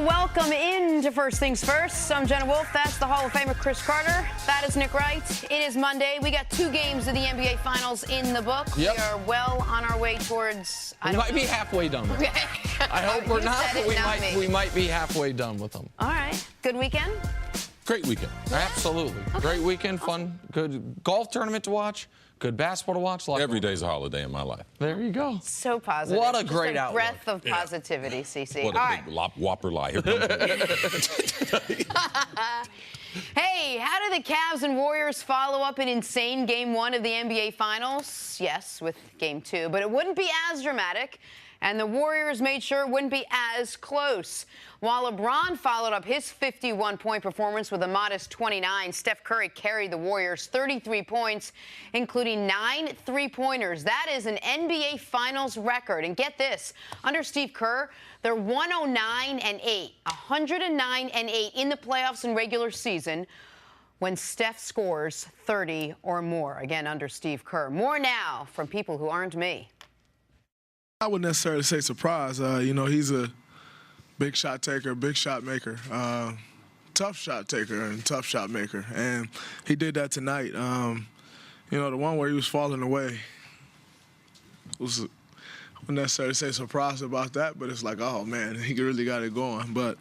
And welcome into First Things First. I'm Jenna Wolf. That's the Hall of Famer Chris Carter. That is Nick Wright. It is Monday. We got 2 games of the NBA Finals in the book. Yep. We are well on our way towards... We might be halfway done with them. I hope we're not, but we might be halfway done with them. All right. Good weekend? Great weekend. Yeah. Absolutely. Okay. Great weekend. Fun. Good golf tournament to watch. Good basketball to watch. Every day's a holiday in my life. There you go. So positive. What a great outlook. Breath of positivity, CC. What a big whopper lie. Here comes Hey, how did the Cavs and Warriors follow up an insane Game 1 of the NBA Finals? Yes, with Game 2, but it wouldn't be as dramatic, and the Warriors made sure it wouldn't be as close. While LeBron followed up his 51-point performance with a modest 29, Steph Curry carried the Warriors 33 points, including 9 three-pointers. That is an NBA Finals record. And get this, under Steve Kerr, they're 109-8, 109-8 in the playoffs and regular season when Steph scores 30 or more. Again, under Steve Kerr. More now from people who aren't me. I wouldn't necessarily say surprise. You know, he's a big shot taker, big shot maker, tough shot taker and tough shot maker. And he did that tonight. You know, the one where he was falling away was, I wouldn't necessarily say surprised about that, but it's like, oh, man, he really got it going. But,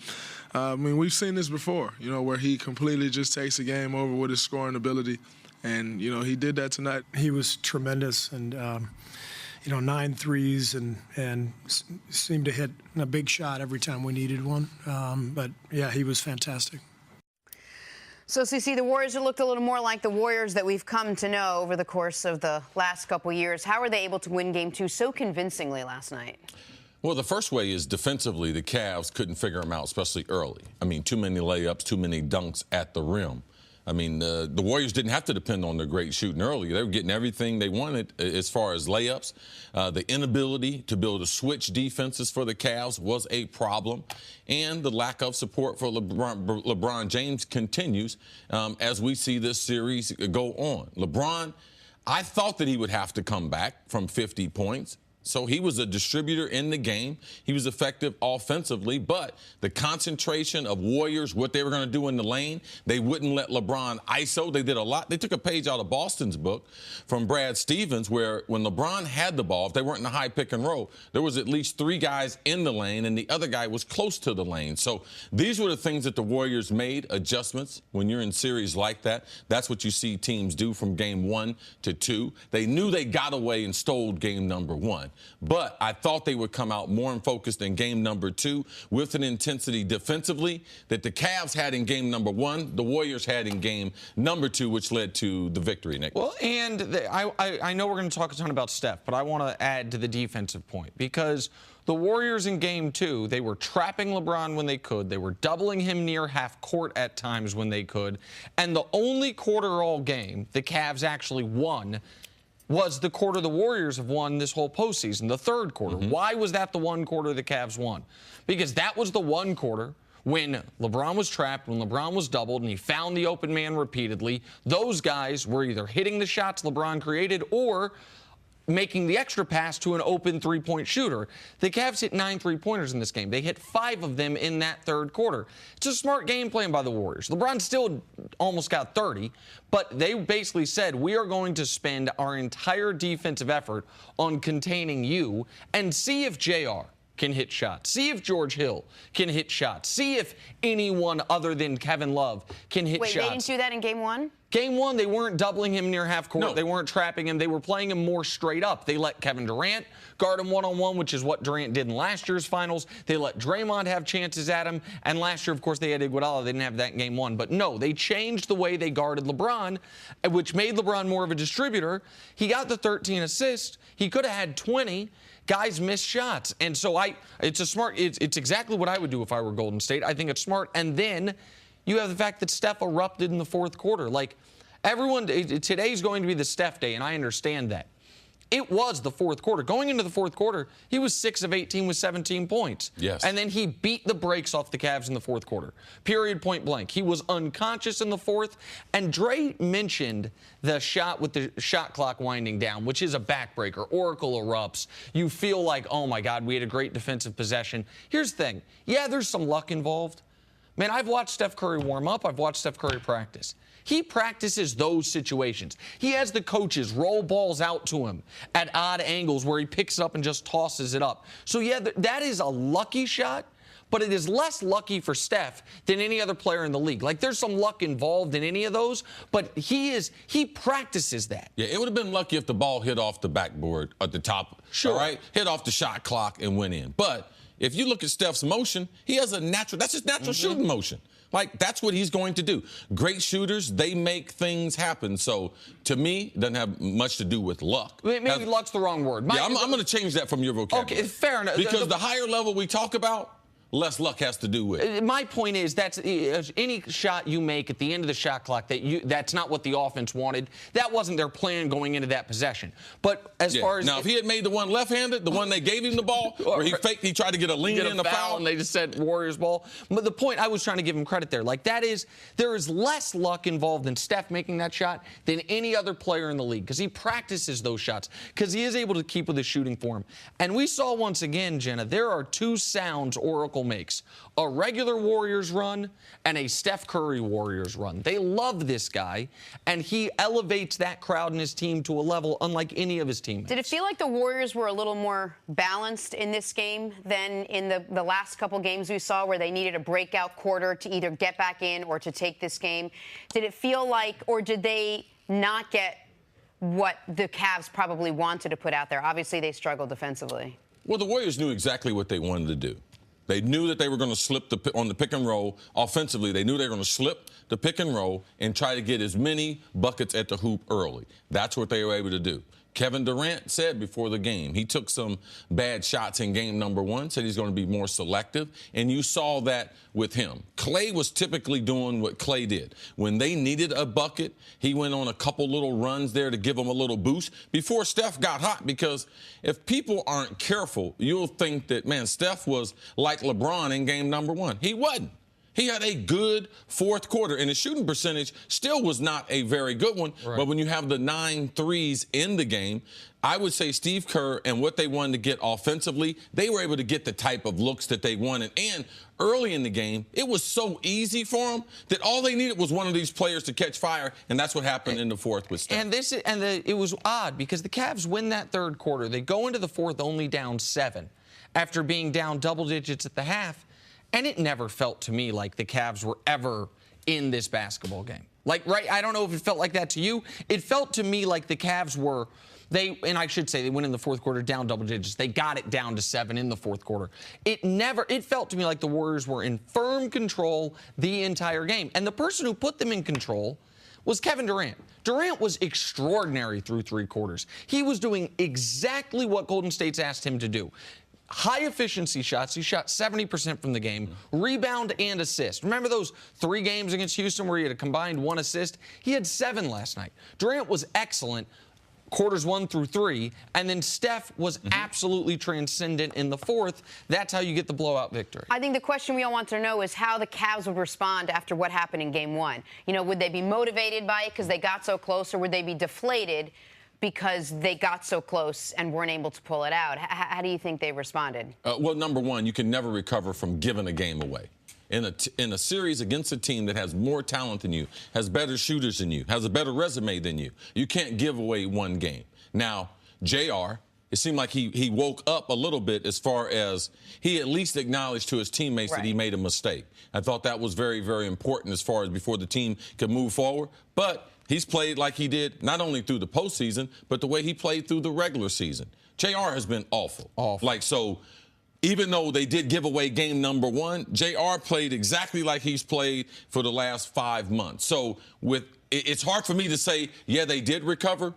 I mean, we've seen this before, you know, where he completely just takes the game over with his scoring ability. And, you know, he did that tonight. He was tremendous and, you know, 9 threes and seemed to hit a big shot every time we needed one. But, yeah, he was fantastic. So, CC, the Warriors have looked a little more like the Warriors that we've come to know over the course of the last couple years. How were they able to win Game 2 so convincingly last night? Well, the first way is defensively, the Cavs couldn't figure them out, especially early. I mean, too many layups, too many dunks at the rim. I mean, the Warriors didn't have to depend on their great shooting early. They were getting everything they wanted as far as layups. The inability to be able to switch defenses for the Cavs was a problem. And the lack of support for LeBron James continues as we see this series go on. LeBron, I thought that he would have to come back from 50 points. So he was a distributor in the game. He was effective offensively, but the concentration of Warriors, what they were going to do in the lane, they wouldn't let LeBron ISO. They did a lot. They took a page out of Boston's book from Brad Stevens, where when LeBron had the ball, if they weren't in the high pick and roll, there was at least 3 guys in the lane, and the other guy was close to the lane. So these were the things that the Warriors made, adjustments. When you're in series like that, that's what you see teams do from Game 1 to 2. They knew they got away and stole game number 1. But I thought they would come out more focused in game number 2 with an intensity defensively that the Cavs had in game number 1, the Warriors had in game number 2, which led to the victory, Nick. Well, and I know we're going to talk a ton about Steph, but I want to add to the defensive point because the Warriors in Game 2, they were trapping LeBron when they could. They were doubling him near half court at times when they could. And the only quarter all game the Cavs actually won was the quarter the Warriors have won this whole postseason, the third quarter. Why was that the one quarter the Cavs won? Because that was the one quarter when LeBron was trapped, when LeBron was doubled, and he found the open man repeatedly. Those guys were either hitting the shots LeBron created or making the extra pass to an open three-point shooter. The Cavs hit 9 three-pointers in this game. They hit 5 of them in that third quarter. It's a smart game plan by the Warriors. LeBron still almost got 30, but they basically said, we are going to spend our entire defensive effort on containing you and see if JR can hit shots. See if George Hill can hit shots. See if anyone other than Kevin Love can hit shots. Wait, they didn't do that in Game 1? Game 1, they weren't doubling him near half court. No. They weren't trapping him. They were playing him more straight up. They let Kevin Durant guard him one-on-one, which is what Durant did in last year's finals. They let Draymond have chances at him. And last year, of course, they had Iguodala. They didn't have that in Game 1. But no, they changed the way they guarded LeBron, which made LeBron more of a distributor. He got the 13 assists. He could have had 20. Guys missed shots. And so it's exactly what I would do if I were Golden State. I think it's smart. And then you have the fact that Steph erupted in the fourth quarter. Like, everyone, today's going to be the Steph day, and I understand that. it was the fourth quarter. Going into the fourth quarter, he was 6 of 18 with 17 points. Yes. And then he beat the brakes off the Cavs in the fourth quarter. Period, point blank. He was unconscious in the fourth. And Dre mentioned the shot with the shot clock winding down, which is a backbreaker. Oracle erupts. You feel like, oh, my God, we had a great defensive possession. Here's the thing. Yeah, there's some luck involved. Man, I've watched Steph Curry warm up. I've watched Steph Curry practice. He practices those situations. He has the coaches roll balls out to him at odd angles where he picks it up and just tosses it up. So, yeah, that is a lucky shot, but it is less lucky for Steph than any other player in the league. Like, there's some luck involved in any of those, but he practices that. Yeah, it would have been lucky if the ball hit off the backboard at the top. Sure. All right? Hit off the shot clock and went in. But if you look at Steph's motion, he has that's his natural shooting motion. Like, that's what he's going to do. Great shooters, they make things happen. So, to me, it doesn't have much to do with luck. Maybe luck's the wrong word. I'm going to change that from your vocabulary. Okay, fair enough. Because the higher level we talk about, less luck has to do with it. My point is that's any shot you make at the end of the shot clock that's not what the offense wanted. That wasn't their plan going into that possession. But as far as now, if he had made the one left-handed, the one they gave him the ball, where he tried to get a lean in the foul, and they just said Warriors ball. But the point I was trying to give him credit there, like there is less luck involved in Steph making that shot than any other player in the league because he practices those shots because he is able to keep with his shooting form. And we saw once again, Jenna, there are two sounds Oracle makes: a regular Warriors run and a Steph Curry Warriors run. They love this guy, and he elevates that crowd and his team to a level unlike any of his teammates. Did it feel like the Warriors were a little more balanced in this game than in the last couple games we saw where they needed a breakout quarter to either get back in or to take this game? Did it feel like, or did they not get what the Cavs probably wanted to put out there? Obviously, they struggled defensively. Well, the Warriors knew exactly what they wanted to do. They knew that they were going to slip on the pick and roll offensively. They knew they were going to slip the pick and roll and try to get as many buckets at the hoop early. That's what they were able to do. Kevin Durant said before the game, he took some bad shots in game number one, said he's going to be more selective, and you saw that with him. Klay was typically doing what Klay did. When they needed a bucket, he went on a couple little runs there to give them a little boost before Steph got hot, because if people aren't careful, you'll think that, man, Steph was like LeBron in game number one. He wasn't. He had a good fourth quarter, and his shooting percentage still was not a very good one. Right. But when you have the 9 threes in the game, I would say Steve Kerr and what they wanted to get offensively, they were able to get the type of looks that they wanted. And early in the game, it was so easy for them that all they needed was one of these players to catch fire, and that's what happened in the fourth with Steph. It was odd because the Cavs win that third quarter. They go into the fourth only down 7 after being down double digits at the half. And it never felt to me like the Cavs were ever in this basketball game. Like, right, I don't know if it felt like that to you. It felt to me like the Cavs were, and I should say they went in the fourth quarter down double digits. They got it down to 7 in the fourth quarter. It felt to me like the Warriors were in firm control the entire game. And the person who put them in control was Kevin Durant. Durant was extraordinary through 3 quarters. He was doing exactly what Golden State's asked him to do. High efficiency shots. He shot 70% from the game. Rebound and assist. Remember those 3 games against Houston where he had a combined 1 assist? He had 7 last night. Durant was excellent quarters 1 through 3, and then Steph was absolutely transcendent in the fourth. That's how you get the blowout victory. I think the question we all want to know is how the Cavs would respond after what happened in game 1. You know, would they be motivated by it because they got so close, or would they be deflated because they got so close and weren't able to pull it out? How do you think they responded? Well, number one, you can never recover from giving a game away. In a series against a team that has more talent than you, has better shooters than you, has a better resume than you, you can't give away one game. Now, JR, it seemed like he woke up a little bit as far as he at least acknowledged to his teammates that he made a mistake. I thought that was very, very important as far as before the team could move forward. But he's played like he did not only through the postseason, but the way he played through the regular season. JR has been awful. Like, so even though they did give away game number 1, JR played exactly like he's played for the last 5 months. So it's hard for me to say, yeah, they did recover,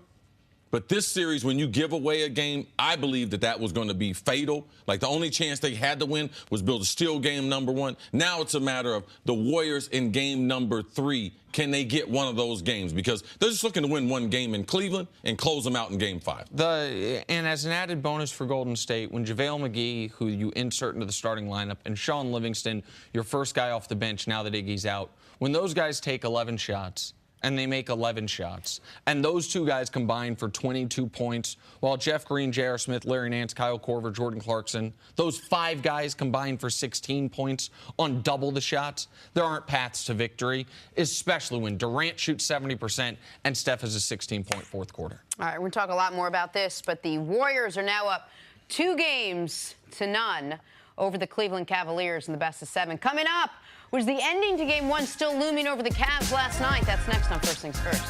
But this series, when you give away a game, I believe that was going to be fatal. Like, the only chance they had to win was build a steal game number 1. Now it's a matter of the Warriors in game number 3. Can they get one of those games? Because they're just looking to win one game in Cleveland and close them out in game 5. And as an added bonus for Golden State, when JaVale McGee, who you insert into the starting lineup, and Sean Livingston, your first guy off the bench now that Iggy's out, when those guys take 11 shots, and they make 11 shots, and those 2 guys combine for 22 points, while Jeff Green, J.R. Smith, Larry Nance, Kyle Korver, Jordan Clarkson, those 5 guys combine for 16 points on double the shots, there aren't paths to victory, especially when Durant shoots 70% and Steph has a 16-point fourth quarter. All right, we're going to talk a lot more about this, but the Warriors are now up 2-0 over the Cleveland Cavaliers in the best of 7. Coming up, was the ending to Game 1 still looming over the Cavs last night? That's next on First Things First.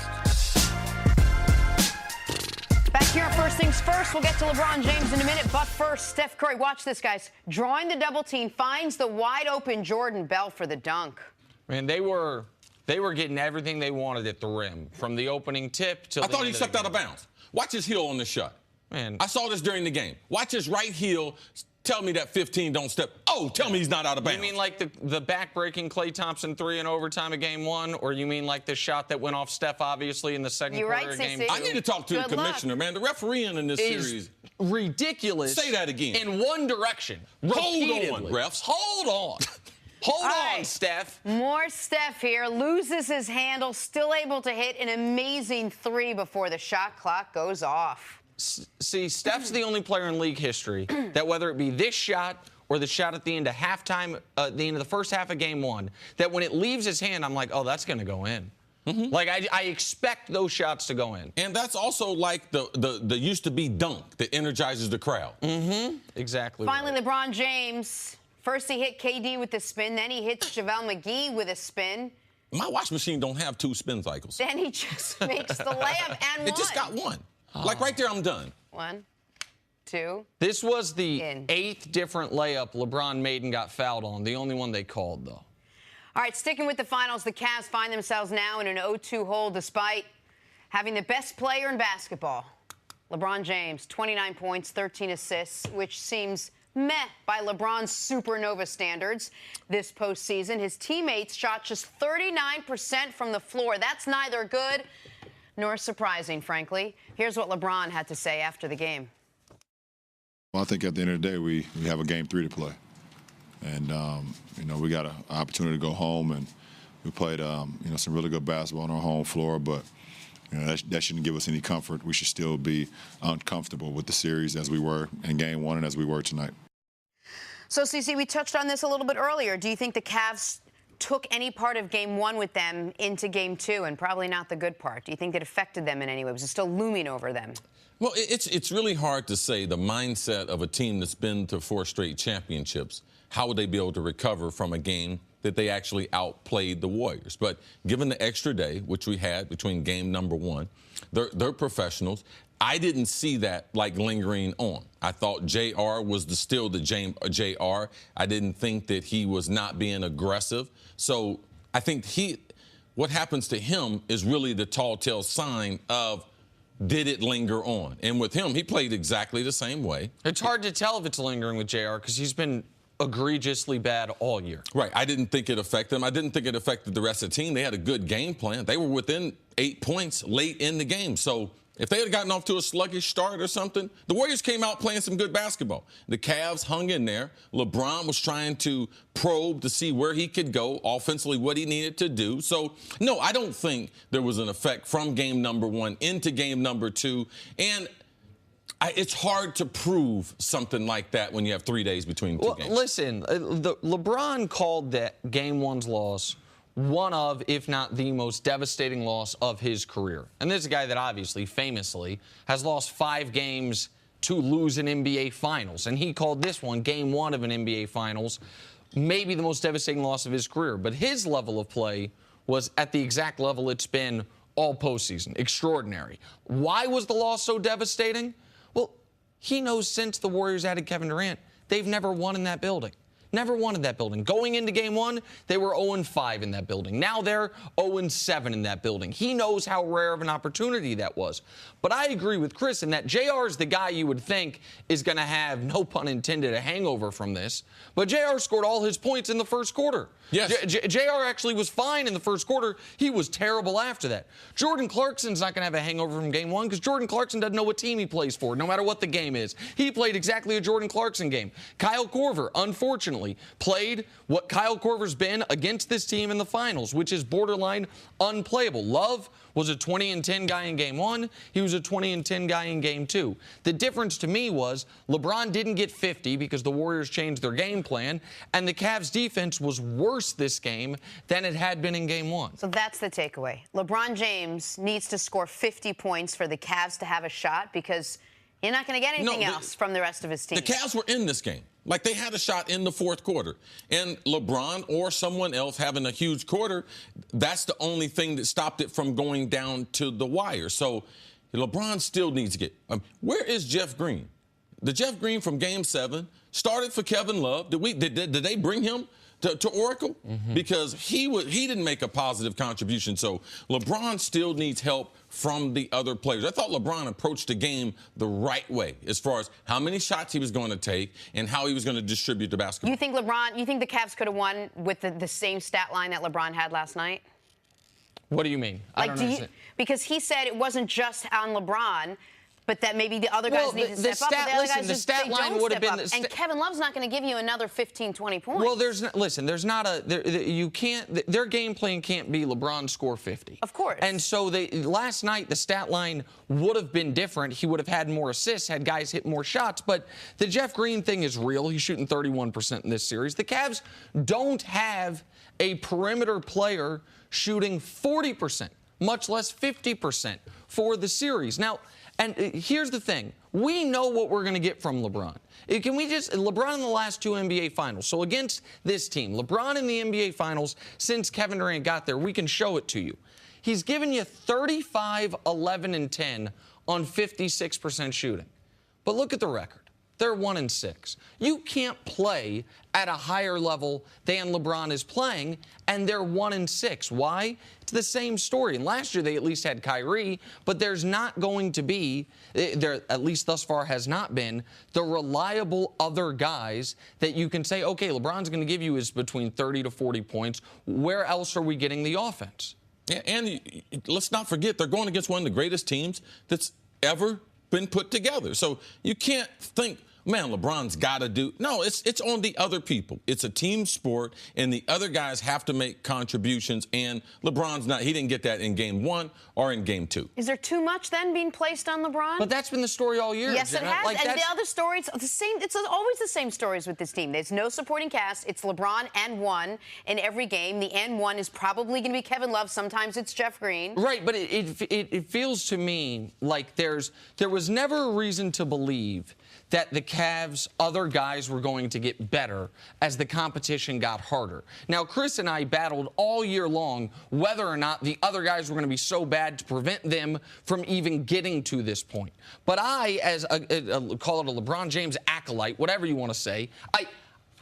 Back here on First Things First, we'll get to LeBron James in a minute, but first, Steph Curry. Watch this, guys. Drawing the double team, finds the wide-open Jordan Bell for the dunk. Man, they were getting everything they wanted at the rim, from the opening tip to I thought he stepped out of bounds. Watch his heel on the shot. Man, I saw this during the game. Watch his right heel. Tell me that 15 don't step. Oh, tell me he's not out of bounds. You mean like the back-breaking Klay Thompson 3 in overtime of Game 1, or you mean like the shot that went off Steph, obviously, in the second quarter of Game 2? I need to talk to the commissioner, man. The refereeing in this series ridiculous. Say that again. In one direction. Hold on, refs. Hold on. Hold on, Steph. More Steph here. Loses his handle. Still able to hit an amazing 3 before the shot clock goes off. See, Steph's the only player in league history that, whether it be this shot or the shot at the end of halftime, the end of the first half of Game 1, that when it leaves his hand, I'm like, oh, that's going to go in. Like, I expect those shots to go in. And that's also like the used-to-be dunk that energizes the crowd. Exactly. Finally, LeBron James. First he hit KD with the spin, then he hits JaVale McGee with a spin. My wash machine don't have 2 spin cycles. Then he just makes the layup and one. It just got 1. Like right there, I'm done. 1, 2. This was the 8th different layup LeBron made and got fouled on. The only one they called, though. All right, sticking with the finals, the Cavs find themselves now in an 0-2 hole despite having the best player in basketball. LeBron James, 29 points, 13 assists, which seems meh by LeBron's supernova standards this postseason. His teammates shot just 39% from the floor. That's neither good nor surprising, frankly. Here's what LeBron had to say after the game. Well, I think at the end of the day, we have a Game 3 to play. And, you know, we got an opportunity to go home, and we played, you know, some really good basketball on our home floor, but, you know, that shouldn't give us any comfort. We should still be uncomfortable with the series as we were in Game 1 and as we were tonight. So, CC, we touched on this a little bit earlier. Do you think the Cavs took any part of Game 1 with them into Game 2, and probably not the good part? Do you think it affected them in any way? Was it still looming over them? Well, it's really hard to say the mindset of a team that's been to 4 straight championships. How would they be able to recover from a game that they actually outplayed the Warriors? But given the extra day, which we had between game number 1, they're professionals. I didn't see that like lingering on. I thought JR was still the JR. I didn't think that he was not being aggressive. So I think what happens to him is really the tall tale sign of, did it linger on? And with him, he played exactly the same way. It's hard to tell if it's lingering with JR because he's been egregiously bad all year. Right. I didn't think it affected them. I didn't think it affected the rest of the team. They had a good game plan. They were within 8 points late in the game. So if they had gotten off to a sluggish start or something, the Warriors came out playing some good basketball. The Cavs hung in there. LeBron was trying to probe to see where he could go offensively, what he needed to do. So, no, I don't think there was an effect from game number 1 into game number 2. And it's hard to prove something like that when you have 3 days between 2 games. Listen, LeBron called that Game 1's loss one of, if not the most devastating loss of his career. And this is a guy that obviously, famously, has lost 5 games to lose an NBA Finals. And he called this one, Game 1 of an NBA Finals, maybe the most devastating loss of his career. But his level of play was at the exact level it's been all postseason. Extraordinary. Why was the loss so devastating? Well, he knows since the Warriors added Kevin Durant, they've never won in that building. never wanted that building. Going into game one, they were 0-5 in that building. Now they're 0-7 in that building. He knows how rare of an opportunity that was. But I agree with Chris in that JR is the guy you would think is going to have, no pun intended, a hangover from this. But JR scored all his points in the first quarter. Yes. JR actually was fine in the first quarter. He was terrible after that. Jordan Clarkson's not going to have a hangover from game one because Jordan Clarkson doesn't know what team he plays for, no matter what the game is. He played exactly a Jordan Clarkson game. Kyle Korver, unfortunately, played what Kyle Korver's been against this team in the finals, which is borderline unplayable. Love was a 20-10 guy in game one. He was a 20-10 guy in game two. The difference to me was LeBron didn't get 50 because the Warriors changed their game plan, and the Cavs defense was worse this game than it had been in game one. So that's the takeaway. LeBron James needs to score 50 points for the Cavs to have a shot because you're not going to get anything else from the rest of his team. The Cavs were in this game. Like, they had a shot in the fourth quarter. And LeBron or someone else having a huge quarter, that's the only thing that stopped it from going down to the wire. So LeBron still needs to get where is Jeff Green? The Jeff Green from Game 7 started for Kevin Love. Did they bring him to Oracle? Because he didn't make a positive contribution. So LeBron still needs help from the other players. I thought LeBron approached the game the right way as far as how many shots he was going to take and how he was going to distribute the basketball. You think the Cavs could have won with the same stat line that LeBron had last night? What do you mean? I don't understand. Because he said it wasn't just on LeBron, but that maybe the other guys need to step up. But the other guys the stat line would have been. And Kevin Love's not going to give you another 15, 20 points. Well, there's not you can't. Their game plan can't be LeBron score 50. Of course. And so last night the stat line would have been different. He would have had more assists, had guys hit more shots. But the Jeff Green thing is real. He's shooting 31% in this series. The Cavs don't have a perimeter player shooting 40%, much less 50% for the series. Now. And here's the thing. We know what we're going to get from LeBron. LeBron in the last two NBA Finals. So against this team, LeBron in the NBA Finals, since Kevin Durant got there, we can show it to you. He's given you 35, 11, and 10 on 56% shooting. But look at the record. They're 1-6. You can't play at a higher level than LeBron is playing, and they're 1-6. Why? It's the same story. And last year they at least had Kyrie, but there's not going to be, there at least thus far has not been, the reliable other guys that you can say, okay, LeBron's going to give you is between 30 to 40 points. Where else are we getting the offense? Yeah, and let's not forget, they're going against one of the greatest teams that's ever been put together. So you can't think, man, LeBron's got to do. No, it's on the other people. It's a team sport, and the other guys have to make contributions, and LeBron's not. He didn't get that in game one or in game two. Is there too much then being placed on LeBron? But that's been the story all year. Yes, Jenna. it has. And the other stories, the same. It's always the same stories with this team. There's no supporting cast. It's LeBron and one in every game. The and one is probably going to be Kevin Love. Sometimes it's Jeff Green. Right, but it feels to me like there was never a reason to believe that the Cavs' other guys were going to get better as the competition got harder. Now, Chris and I battled all year long whether or not the other guys were going to be so bad to prevent them from even getting to this point. But I, as call it a LeBron James acolyte, whatever you want to say, I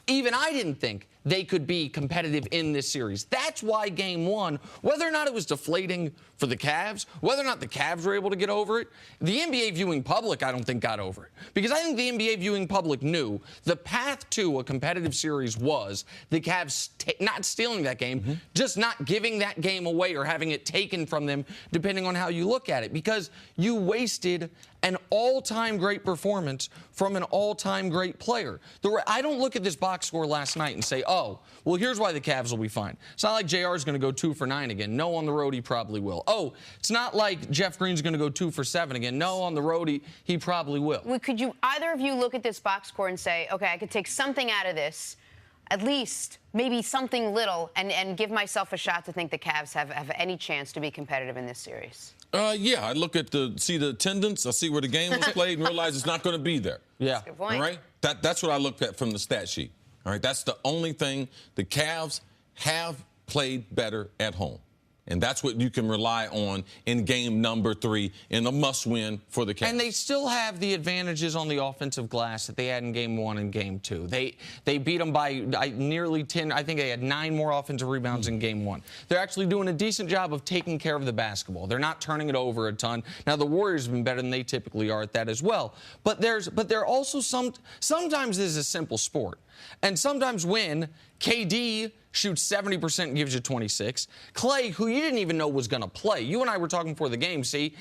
didn't think they could be competitive in this series. That's why game one, whether or not it was deflating for the Cavs, whether or not the Cavs were able to get over it, the NBA viewing public, I don't think, got over it. Because I think the NBA viewing public knew the path to a competitive series was the Cavs not stealing that game, just not giving that game away or having it taken from them, depending on how you look at it. Because you wasted an all-time great performance from an all-time great player. I don't look at this box score last night and say, oh, well, here's why the Cavs will be fine. It's not like JR is going to go 2 for 9 again. No, on the road, he probably will. Oh, it's not like Jeff Green's going to go 2 for 7 again. No, on the road, he probably will. Well, could you, either of you, look at this box score and say, okay, I could take something out of this, at least maybe something little, and give myself a shot to think the Cavs have any chance to be competitive in this series? Yeah, I look at see the attendance, I see where the game was played, and realize it's not going to be there. Yeah. That's a good point. All right? That's what I looked at from the stat sheet. All right, that's the only thing. The Cavs have played better at home. And that's what you can rely on in game number 3 in a must-win for the Cavs. And they still have the advantages on the offensive glass that they had in game 1 and game 2. They beat them by nearly 10. I think they had 9 more offensive rebounds in game 1. They're actually doing a decent job of taking care of the basketball. They're not turning it over a ton. Now, the Warriors have been better than they typically are at that as well. But there are also sometimes this is a simple sport. And sometimes when KD shoots 70% and gives you 26. Clay, who you didn't even know was going to play. You and I were talking before the game, see?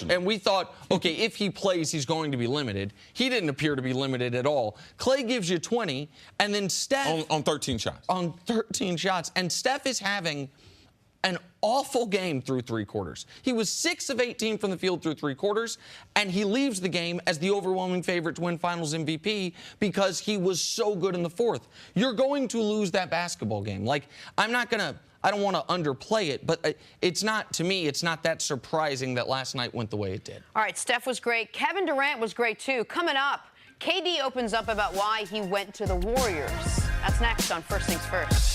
And we thought, okay, if he plays, he's going to be limited. He didn't appear to be limited at all. Clay gives you 20, and then Steph... On 13 shots. On 13 shots. And Steph is having an awful game through 3 quarters. He was 6 of 18 from the field through 3 quarters, and he leaves the game as the overwhelming favorite to win Finals MVP because he was so good in the 4th. You're going to lose that basketball game. Like, I don't want to underplay it, but it's not, to me, it's not that surprising that last night went the way it did. All right, Steph was great. Kevin Durant was great, too. Coming up, KD opens up about why he went to the Warriors. That's next on First Things First.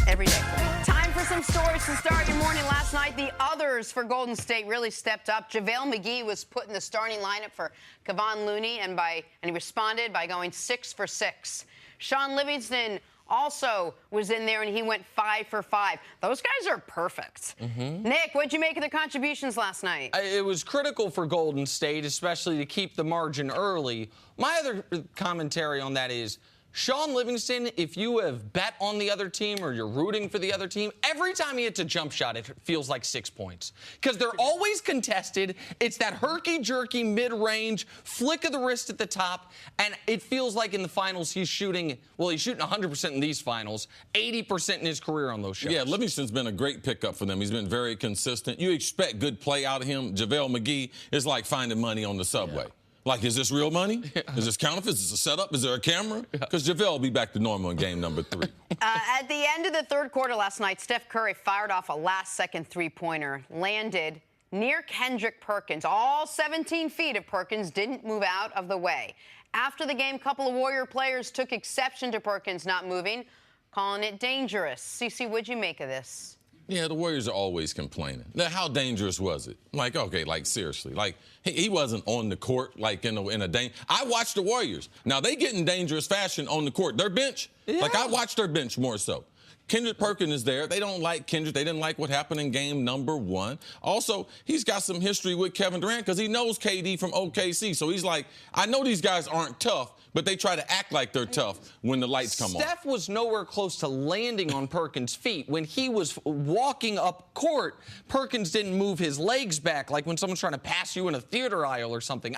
Every day. Time for some stories to start your morning. Last night, the others for Golden State really stepped up. JaVale McGee was put in the starting lineup for Kevon Looney, and he responded by going 6 for 6. Sean Livingston also was in there, and he went 5 for 5. Those guys are perfect. Nick, what'd you make of the contributions last night? It was critical for Golden State, especially to keep the margin early. My other commentary on that is, Sean Livingston, if you have bet on the other team or you're rooting for the other team, every time he hits a jump shot, it feels like 6 points. Because they're always contested. It's that herky-jerky mid-range flick of the wrist at the top, and it feels like in the finals he's shooting 100% in these finals, 80% in his career on those shots. Yeah, Livingston's been a great pickup for them. He's been very consistent. You expect good play out of him. JaVale McGee is like finding money on the subway. Yeah. Like, is this real money? Is this counterfeit? Is this a setup? Is there a camera? Because JaVale will be back to normal in game number 3. At the end of the 3rd quarter last night, Steph Curry fired off a last-second three-pointer, landed near Kendrick Perkins. All 17 feet of Perkins didn't move out of the way. After the game, a couple of Warrior players took exception to Perkins not moving, calling it dangerous. CeCe, what'd you make of this? Yeah, the Warriors are always complaining. Now, how dangerous was it? Like, okay, like, seriously. Like, he wasn't on the court, like, in a I watched the Warriors. Now, they get in dangerous fashion on the court. Their bench, like, I watched their bench more so. Kendrick Perkins is there. They don't like Kendrick. They didn't like what happened in game number 1. Also, he's got some history with Kevin Durant because he knows KD from OKC. So he's like, I know these guys aren't tough, but they try to act like they're tough when the lights come on. Steph was nowhere close to landing on Perkins' feet. When he was walking up court, Perkins didn't move his legs back like when someone's trying to pass you in a theater aisle or something.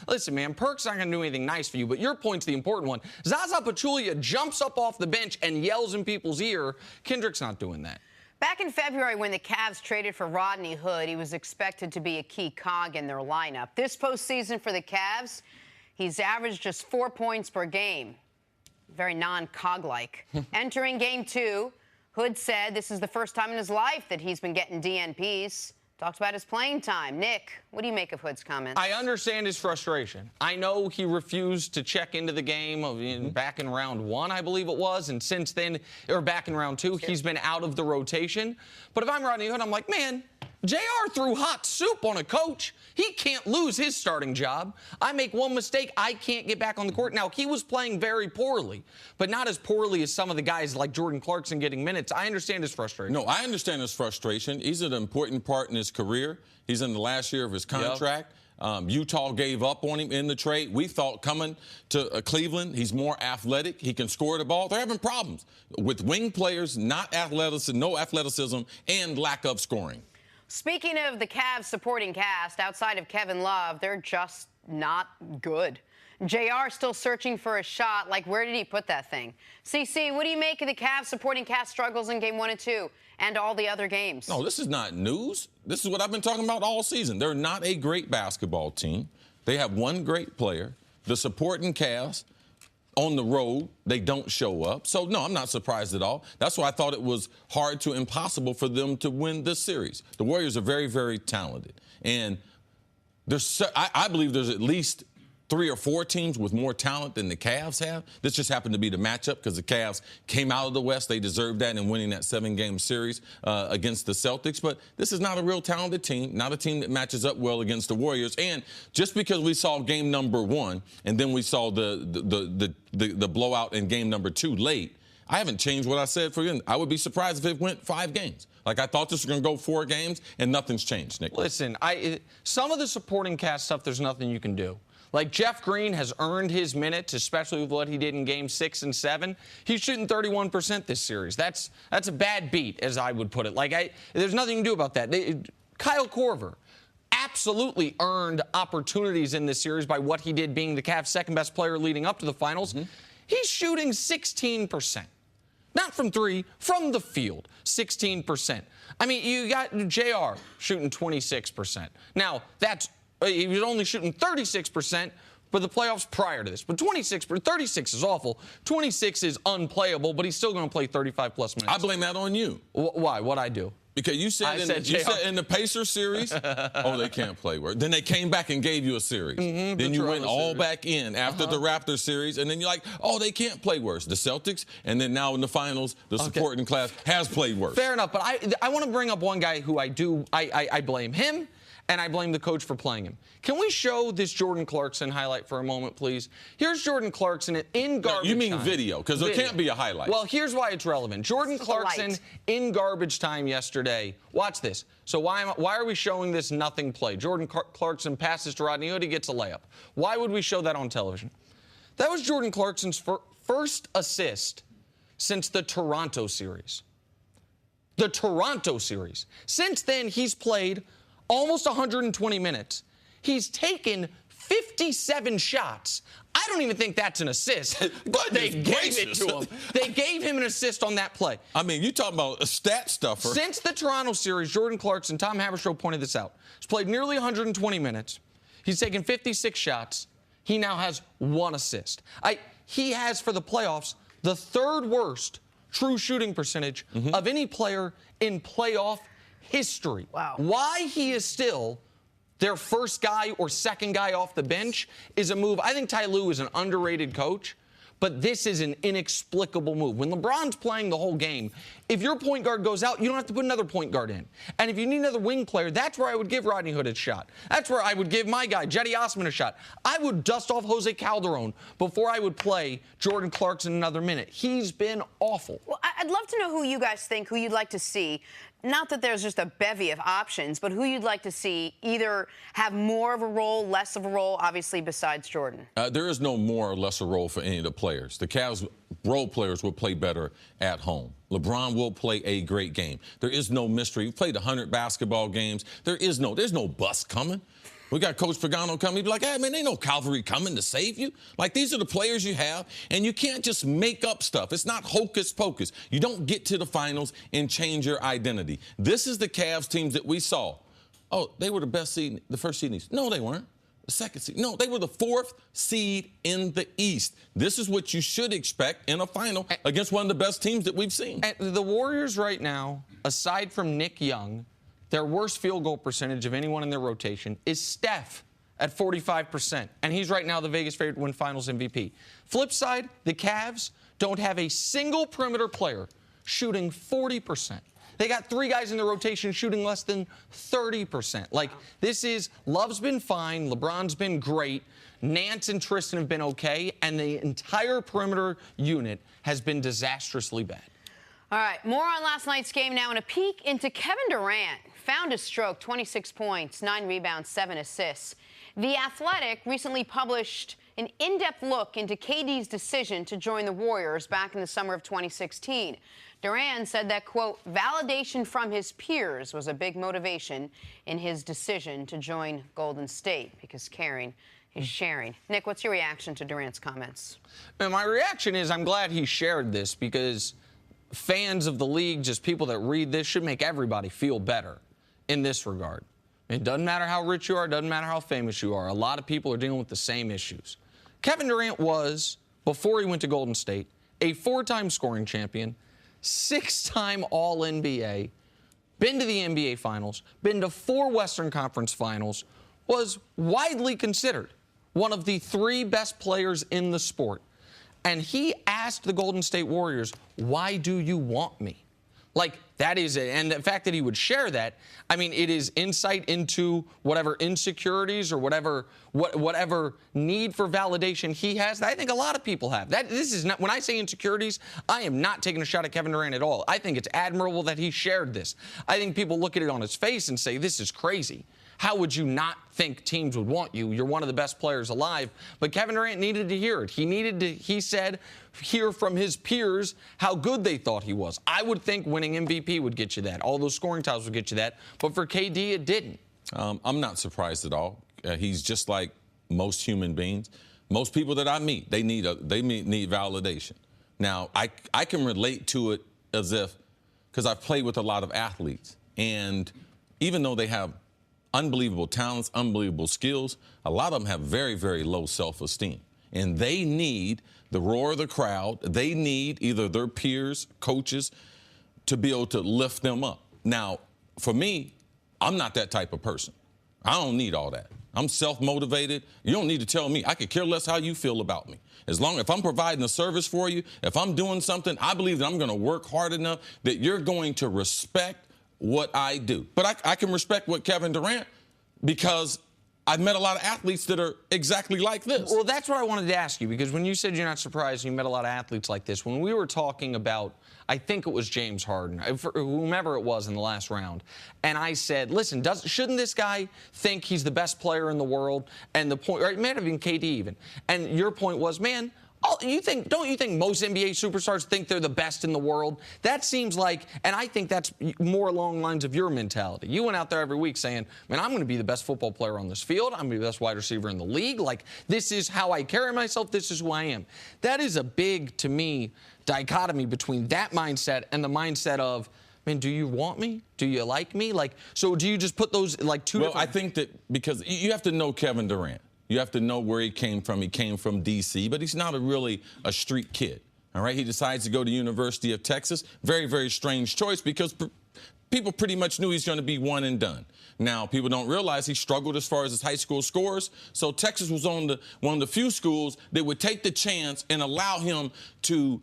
Listen, man, Perk's not going to do anything nice for you, but your point's the important one. Zaza Pachulia jumps up off the bench and yells in people's ear. Kendrick's not doing that. Back in February, when the Cavs traded for Rodney Hood, he was expected to be a key cog in their lineup. This postseason for the Cavs, he's averaged just 4 points per game. Very non-cog-like. Entering game 2, Hood said this is the first time in his life that he's been getting DNPs. Talks about his playing time. Nick, what do you make of Hood's comments? I understand his frustration. I know he refused to check into the game back in round 1, I believe it was, and since then, or back in round 2, he's been out of the rotation. But if I'm Rodney Hood, I'm like, man, JR threw hot soup on a coach. He can't lose his starting job. I make one mistake, I can't get back on the court. Now, he was playing very poorly, but not as poorly as some of the guys like Jordan Clarkson getting minutes. I understand his frustration. No, I understand his frustration. He's an important part in his career. He's in the last year of his contract. Yep. Utah gave up on him in the trade. We thought coming to Cleveland, he's more athletic. He can score the ball. They're having problems with wing players, no athleticism, and lack of scoring. Speaking of the Cavs supporting cast, outside of Kevin Love, they're just not good. JR still searching for a shot. Like, where did he put that thing? CeCe, what do you make of the Cavs supporting cast struggles in game 1 and 2 and all the other games? No, this is not news. This is what I've been talking about all season. They're not a great basketball team. They have one great player. The supporting cast on the road, they don't show up. So, no, I'm not surprised at all. That's why I thought it was hard to impossible for them to win this series. The Warriors are very, very talented. And I believe there's at least 3 or 4 teams with more talent than the Cavs have. This just happened to be the matchup because the Cavs came out of the West. They deserved that in winning that 7-game series against the Celtics. But this is not a real talented team, not a team that matches up well against the Warriors. And just because we saw game number 1 and then we saw the blowout in game number 2 late, I haven't changed what I said for you. I would be surprised if it went 5 games. Like, I thought this was going to go 4 games, and nothing's changed, Nick. Listen, some of the supporting cast stuff, there's nothing you can do. Like, Jeff Green has earned his minutes, especially with what he did in Game 6 and 7. He's shooting 31% this series. That's a bad beat, as I would put it. Like, there's nothing you can do about that. Kyle Korver absolutely earned opportunities in this series by what he did being the Cavs' second-best player leading up to the finals. He's shooting 16%. Not from 3, from the field, 16%. I mean, you got JR shooting 26%. Now, he was only shooting 36% for the playoffs prior to this. But 36 is awful. 26 is unplayable, but he's still going to play 35-plus minutes. I blame that on you. Why? What'd I do? Because you said in the Pacers series, oh, they can't play worse. Then they came back and gave you a series. Then you went all back in after the Raptors series, and then you're like, oh, they can't play worse. The Celtics, and then now in the finals, the supporting class has played worse. Fair enough, but I want to bring up one guy who I blame him, and I blame the coach for playing him. Can we show this Jordan Clarkson highlight for a moment, please? Here's Jordan Clarkson in garbage time. You mean video, because there can't be a highlight. Well, here's why it's relevant. Jordan Clarkson in garbage time yesterday. Watch this. So why are we showing this nothing play? Jordan Clarkson passes to Rodney Hood. He gets a layup. Why would we show that on television? That was Jordan Clarkson's first assist since the Toronto series. The Toronto series. Since then, he's played almost 120 minutes. He's taken 57 shots. I don't even think that's an assist, but they gave it to him. They gave him an assist on that play. I mean, you talking about a stat stuffer. Since the Toronto series, Jordan Clarkson, Tom Haberstroh pointed this out, he's played nearly 120 minutes. He's taken 56 shots. He now has 1 assist. He has, for the playoffs, the 3rd worst true shooting percentage of any player in playoff history. Wow. Why he is still their first guy or second guy off the bench is a move. I think Ty Lue is an underrated coach, but this is an inexplicable move. When LeBron's playing the whole game, if your point guard goes out, you don't have to put another point guard in. And if you need another wing player, that's where I would give Rodney Hood a shot. That's where I would give my guy, Jetty Osman, a shot. I would dust off Jose Calderon before I would play Jordan Clarkson another minute. He's been awful. Well, I'd love to know who you guys think, who you'd like to see. Not that there's just a bevy of options, but who you'd like to see either have more of a role, less of a role, obviously, besides Jordan. There is no more or lesser role for any of the players. The Cavs role players will play better at home. LeBron will play a great game. There is no mystery. We've played 100 basketball games. There's no bus coming. We got Coach Pagano coming. He'd be like, hey, man, ain't no cavalry coming to save you. Like, these are the players you have, and you can't just make up stuff. It's not hocus pocus. You don't get to the finals and change your identity. This is the Cavs teams that we saw. Oh, they were the best seed, the first seed in the East. No, they weren't. The second seed. No, they were the 4th seed in the East. This is what you should expect in a final against one of the best teams that we've seen. And the Warriors right now, aside from Nick Young, their worst field goal percentage of anyone in their rotation is Steph at 45%. And he's right now the Vegas favorite to win Finals MVP. Flip side, the Cavs don't have a single perimeter player shooting 40%. They got 3 guys in the rotation shooting less than 30%. Like, Love's been fine. LeBron's been great. Nance and Tristan have been okay. And the entire perimeter unit has been disastrously bad. All right, more on last night's game now, and a peek into Kevin Durant. Found his stroke, 26 points, 9 rebounds, 7 assists. The Athletic recently published an in-depth look into KD's decision to join the Warriors back in the summer of 2016. Durant said that, quote, validation from his peers was a big motivation in his decision to join Golden State, because caring is sharing. Nick, what's your reaction to Durant's comments? And my reaction is I'm glad he shared this, because fans of the league, just people that read this, should make everybody feel better in this regard. It doesn't matter how rich you are, it doesn't matter how famous you are. A lot of people are dealing with the same issues. Kevin Durant was, before he went to Golden State, a 4-time scoring champion, 6-time All-NBA, been to the NBA Finals, been to 4 Western Conference Finals, was widely considered one of the 3 best players in the sport. And he asked the Golden State Warriors, why do you want me? Like, that is it. And the fact that he would share that, I mean, it is insight into whatever insecurities or whatever need for validation he has that I think a lot of people have. This is not, when I say insecurities, I am not taking a shot at Kevin Durant at all. I think it's admirable that he shared this. I think people look at it on his face and say, this is crazy. How would you not think teams would want you? You're one of the best players alive. But Kevin Durant needed to hear it. He needed to, he said, hear from his peers how good they thought he was. I would think winning MVP would get you that. All those scoring titles would get you that. But for KD, it didn't. I'm not surprised at all. He's just like most human beings. Most people that I meet, they need validation. Now, I can relate to it as if, because I've played with a lot of athletes. And even though they have unbelievable talents, unbelievable skills, a lot of them have very, very low self-esteem. And they need the roar of the crowd. They need either their peers, coaches, to be able to lift them up. Now, for me, I'm not that type of person. I don't need all that. I'm self-motivated. You don't need to tell me. I could care less how you feel about me. As long as if I'm providing a service for you, if I'm doing something, I believe that I'm going to work hard enough that you're going to respect what I do. But I can respect what Kevin Durant, because I've met a lot of athletes that are exactly like this. Well, that's what I wanted to ask you, because when you said you're not surprised you met a lot of athletes like this, when we were talking about, I think it was James Harden, whomever it was in the last round, and I said, listen, shouldn't this guy think he's the best player in the world? And the point, or it might have been KD even, and your point was, man, don't you think most NBA superstars think they're the best in the world? That seems like, and I think that's more along the lines of your mentality. You went out there every week saying, man, I'm going to be the best football player on this field. I'm going to be the best wide receiver in the league. Like, this is how I carry myself. This is who I am. That is a big, to me, dichotomy between that mindset and the mindset of, man, do you want me? Do you like me? Like, so do you just put those like two different? Well, I think that because you have to know Kevin Durant. You have to know where he came from. He came from D.C., but he's not really a street kid, all right? He decides to go to University of Texas. Very, very strange choice, because people pretty much knew he's going to be one and done. Now, people don't realize he struggled as far as his high school scores, so Texas was one of the few schools that would take the chance and allow him to,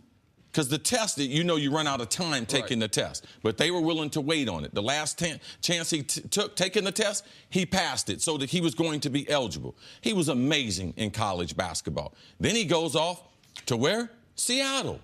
because the test, you run out of time taking the test. But they were willing to wait on it. The last chance he took taking the test, he passed it so that he was going to be eligible. He was amazing in college basketball. Then he goes off to where? Seattle.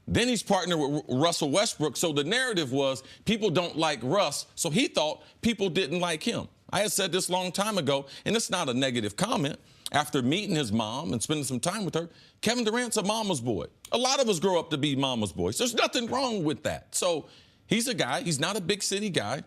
Then he's partnered with Russell Westbrook. So the narrative was people don't like Russ, so he thought people didn't like him. I had said this a long time ago, and it's not a negative comment. After meeting his mom and spending some time with her, Kevin Durant's a mama's boy. A lot of us grow up to be mama's boys. There's nothing wrong with that. So he's a guy. He's not a big city guy.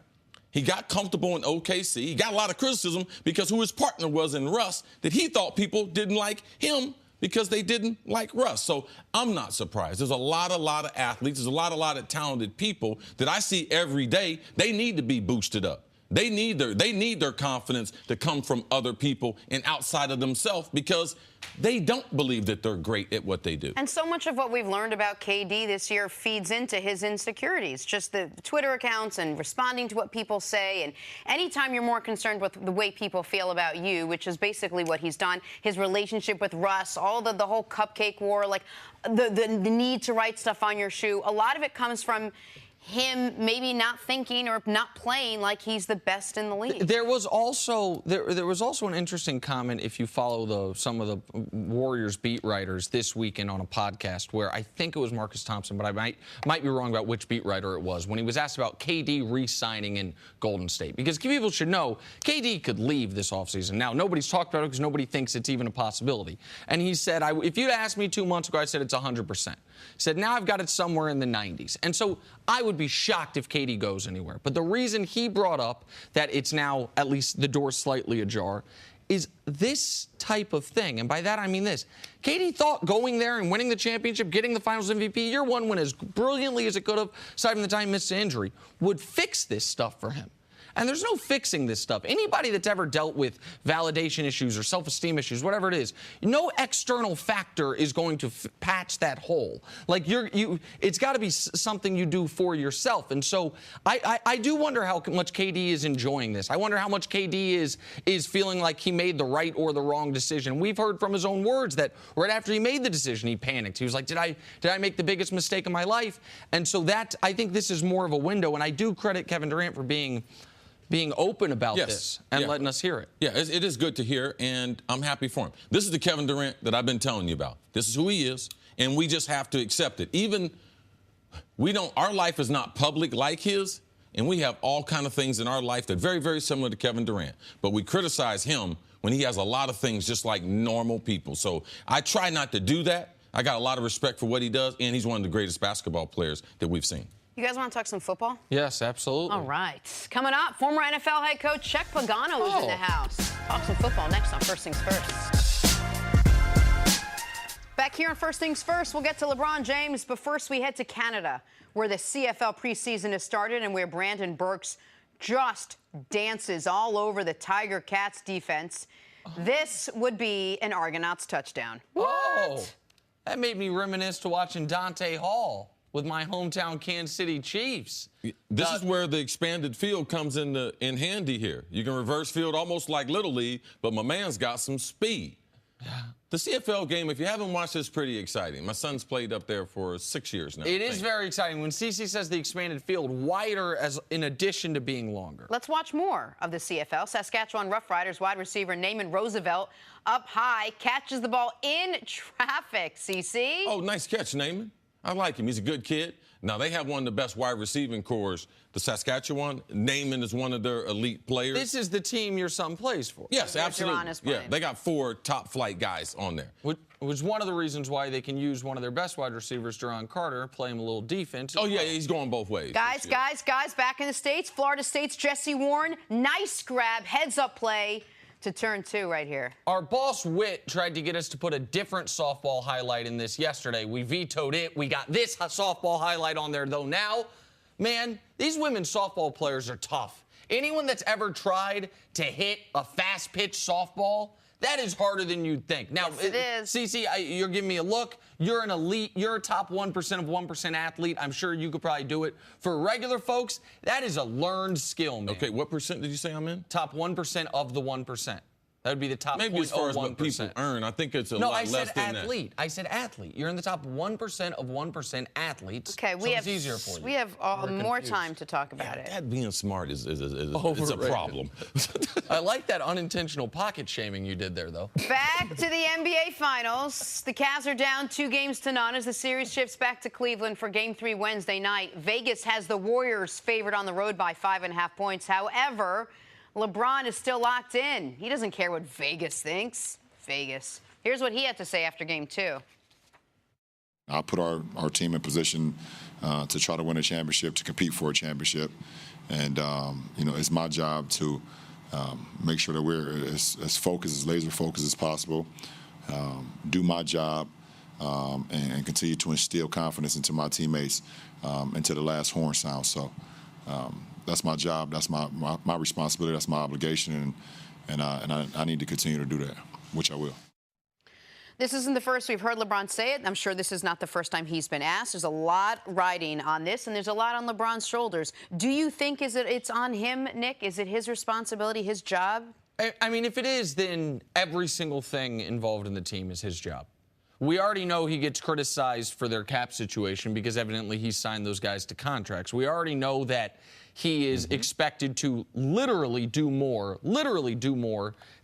He got comfortable in OKC. He got a lot of criticism because who his partner was in Russ, that he thought people didn't like him because they didn't like Russ. So I'm not surprised. There's a lot of athletes. There's a lot of talented people that I see every day. They need to be boosted up. They need their confidence to come from other people and outside of themselves, because they don't believe that they're great at what they do. And so much of what we've learned about KD this year feeds into his insecurities, just the Twitter accounts and responding to what people say. And anytime you're more concerned with the way people feel about you, which is basically what he's done, his relationship with Russ, all the whole cupcake war, like the need to write stuff on your shoe, a lot of it comes from him maybe not thinking or not playing like he's the best in the league. There was also an interesting comment, if you follow some of the Warriors beat writers this weekend on a podcast, where I think it was Marcus Thompson, but I might be wrong about which beat writer it was, when he was asked about KD re-signing in Golden State. Because people should know KD could leave this offseason. Now, nobody's talked about it because nobody thinks it's even a possibility. And he said, if you'd asked me 2 months ago, I said it's 100%. He said, now I've got it somewhere in the 90s. And so I would be shocked if KD goes anywhere. But the reason he brought up that it's now at least the door slightly ajar is this type of thing. And by that, I mean this. KD thought going there and winning the championship, getting the finals MVP, year one win as brilliantly as it could have, aside from the time he missed an injury, would fix this stuff for him. And there's no fixing this stuff. Anybody that's ever dealt with validation issues or self-esteem issues, whatever it is, no external factor is going to patch that hole. Like it's got to be something you do for yourself. And so I do wonder how much KD is enjoying this. I wonder how much KD is feeling like he made the right or the wrong decision. We've heard from his own words that right after he made the decision, he panicked. He was like, did I make the biggest mistake of my life? And so I think this is more of a window. And I do credit Kevin Durant for being open about this and letting us hear it. Yeah, it is good to hear, and I'm happy for him. This is the Kevin Durant that I've been telling you about. This is who he is, and we just have to accept it. Our life is not public like his, and we have all kind of things in our life that are very, very similar to Kevin Durant. But we criticize him when he has a lot of things just like normal people. So I try not to do that. I got a lot of respect for what he does, and he's one of the greatest basketball players that we've seen. You guys want to talk some football? Yes, absolutely. All right. Coming up, former NFL head coach Chuck Pagano is in the house. Talk some football next on First Things First. Back here on First Things First, we'll get to LeBron James, but first we head to Canada, where the CFL preseason has started and where Brandon Burks just dances all over the Tiger Cats defense. This would be an Argonauts touchdown. Oh, that made me reminisce to watching Dante Hall with my hometown Kansas City Chiefs. This is where the expanded field comes in handy here. You can reverse field almost like Little League, but my man's got some speed. The CFL game, if you haven't watched, is pretty exciting. My son's played up there for 6 years now. It is very exciting. When CC says the expanded field, wider as in addition to being longer. Let's watch more of the CFL. Saskatchewan Roughriders wide receiver Naaman Roosevelt up high, catches the ball in traffic, CC. Oh, nice catch, Naaman. I like him. He's a good kid. Now, they have one of the best wide receiving corps, the Saskatchewan. Naaman is one of their elite players. This is the team your son plays for. Yes, absolutely. Yeah, they got 4 top-flight guys on there. Which was one of the reasons why they can use one of their best wide receivers, Duron Carter, play him a little defense. Oh, yeah, he's going both ways. Guys, back in the States. Florida State's Jesse Warren. Nice grab, heads-up play to turn 2 right here. Our boss Witt tried to get us to put a different softball highlight in this yesterday. We vetoed it. We got this softball highlight on there, though. Now, man, these women's softball players are tough. Anyone that's ever tried to hit a fast-pitch softball, that is harder than you'd think. Now, yes, it is. CC, you're giving me a look. You're an elite. You're a top 1% of 1% athlete. I'm sure you could probably do it. For regular folks, that is a learned skill, man. Okay, what percent did you say I'm in? Top 1% of the 1%. That would be the top 0.01%. Maybe as far as what people earn, I think it's a lot less than that. No, I said athlete. I said athlete. You're in the top 1% of 1% athletes. Okay, it's easier for you. We have more time to talk about it. That being smart is a problem. I like that unintentional pocket shaming you did there, though. Back to the NBA Finals. The Cavs are down 2-0 as the series shifts back to Cleveland for Game 3 Wednesday night. Vegas has the Warriors favored on the road by 5.5 points. However, LeBron is still locked in. He doesn't care what Vegas thinks. Vegas. Here's what he had to say after Game 2. I put our team in position to try to win a championship, to compete for a championship. And, it's my job to make sure that we're as focused, as laser focused as possible, do my job, and continue to instill confidence into my teammates until the last horn sounds. So, that's my job. That's my responsibility. That's my obligation, and I need to continue to do that, which I will. This isn't the first we've heard LeBron say it. I'm sure this is not the first time he's been asked. There's a lot riding on this, and there's a lot on LeBron's shoulders. Do you think it's on him, Nick? Is it his responsibility, his job? I mean, if it is, then every single thing involved in the team is his job. We already know he gets criticized for their cap situation because evidently he signed those guys to contracts. We already know that he is expected to literally do more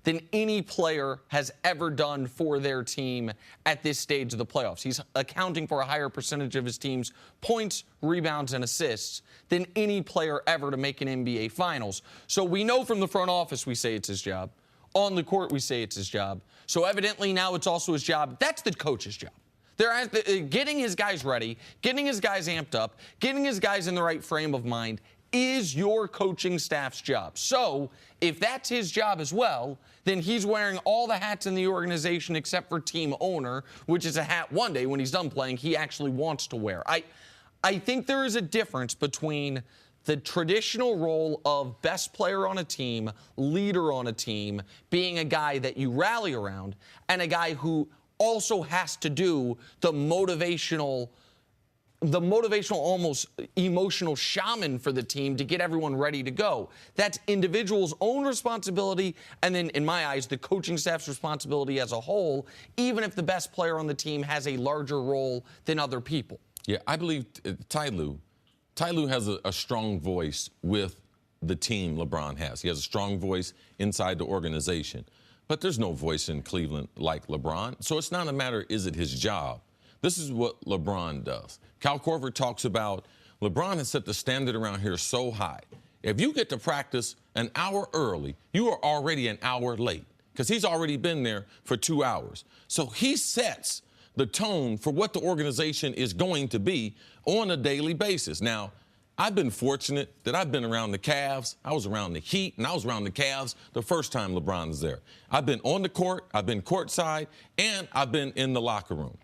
than any player has ever done for their team at this stage of the playoffs. He's accounting for a higher percentage of his team's points, rebounds, and assists than any player ever to make an NBA Finals. So we know from the front office we say it's his job. On the court we say it's his job. So evidently now it's also his job. That's the coach's job. They're getting his guys ready, getting his guys amped up, getting his guys in the right frame of mind is your coaching staff's job. So if that's his job as well, then he's wearing all the hats in the organization except for team owner, which is a hat one day when he's done playing he actually wants to wear. I think there is a difference between the traditional role of best player on a team, leader on a team, being a guy that you rally around, and a guy who also has to do the motivational, almost emotional shaman for the team to get everyone ready to go. That's individuals' own responsibility, and then, in my eyes, the coaching staff's responsibility as a whole, even if the best player on the team has a larger role than other people. Yeah, I believe Ty Lue has a strong voice with the team LeBron has. He has a strong voice inside the organization. But there's no voice in Cleveland like LeBron. So it's not a matter, is it his job? This is what LeBron does. Cal Korver talks about LeBron has set the standard around here so high. If you get to practice an hour early, you are already an hour late because he's already been there for 2 hours. So he sets the tone for what the organization is going to be on a daily basis. Now, I've been fortunate that I've been around the Cavs. I was around the Heat, and I was around the Cavs the first time LeBron was there. I've been on the court, I've been courtside, and I've been in the locker room.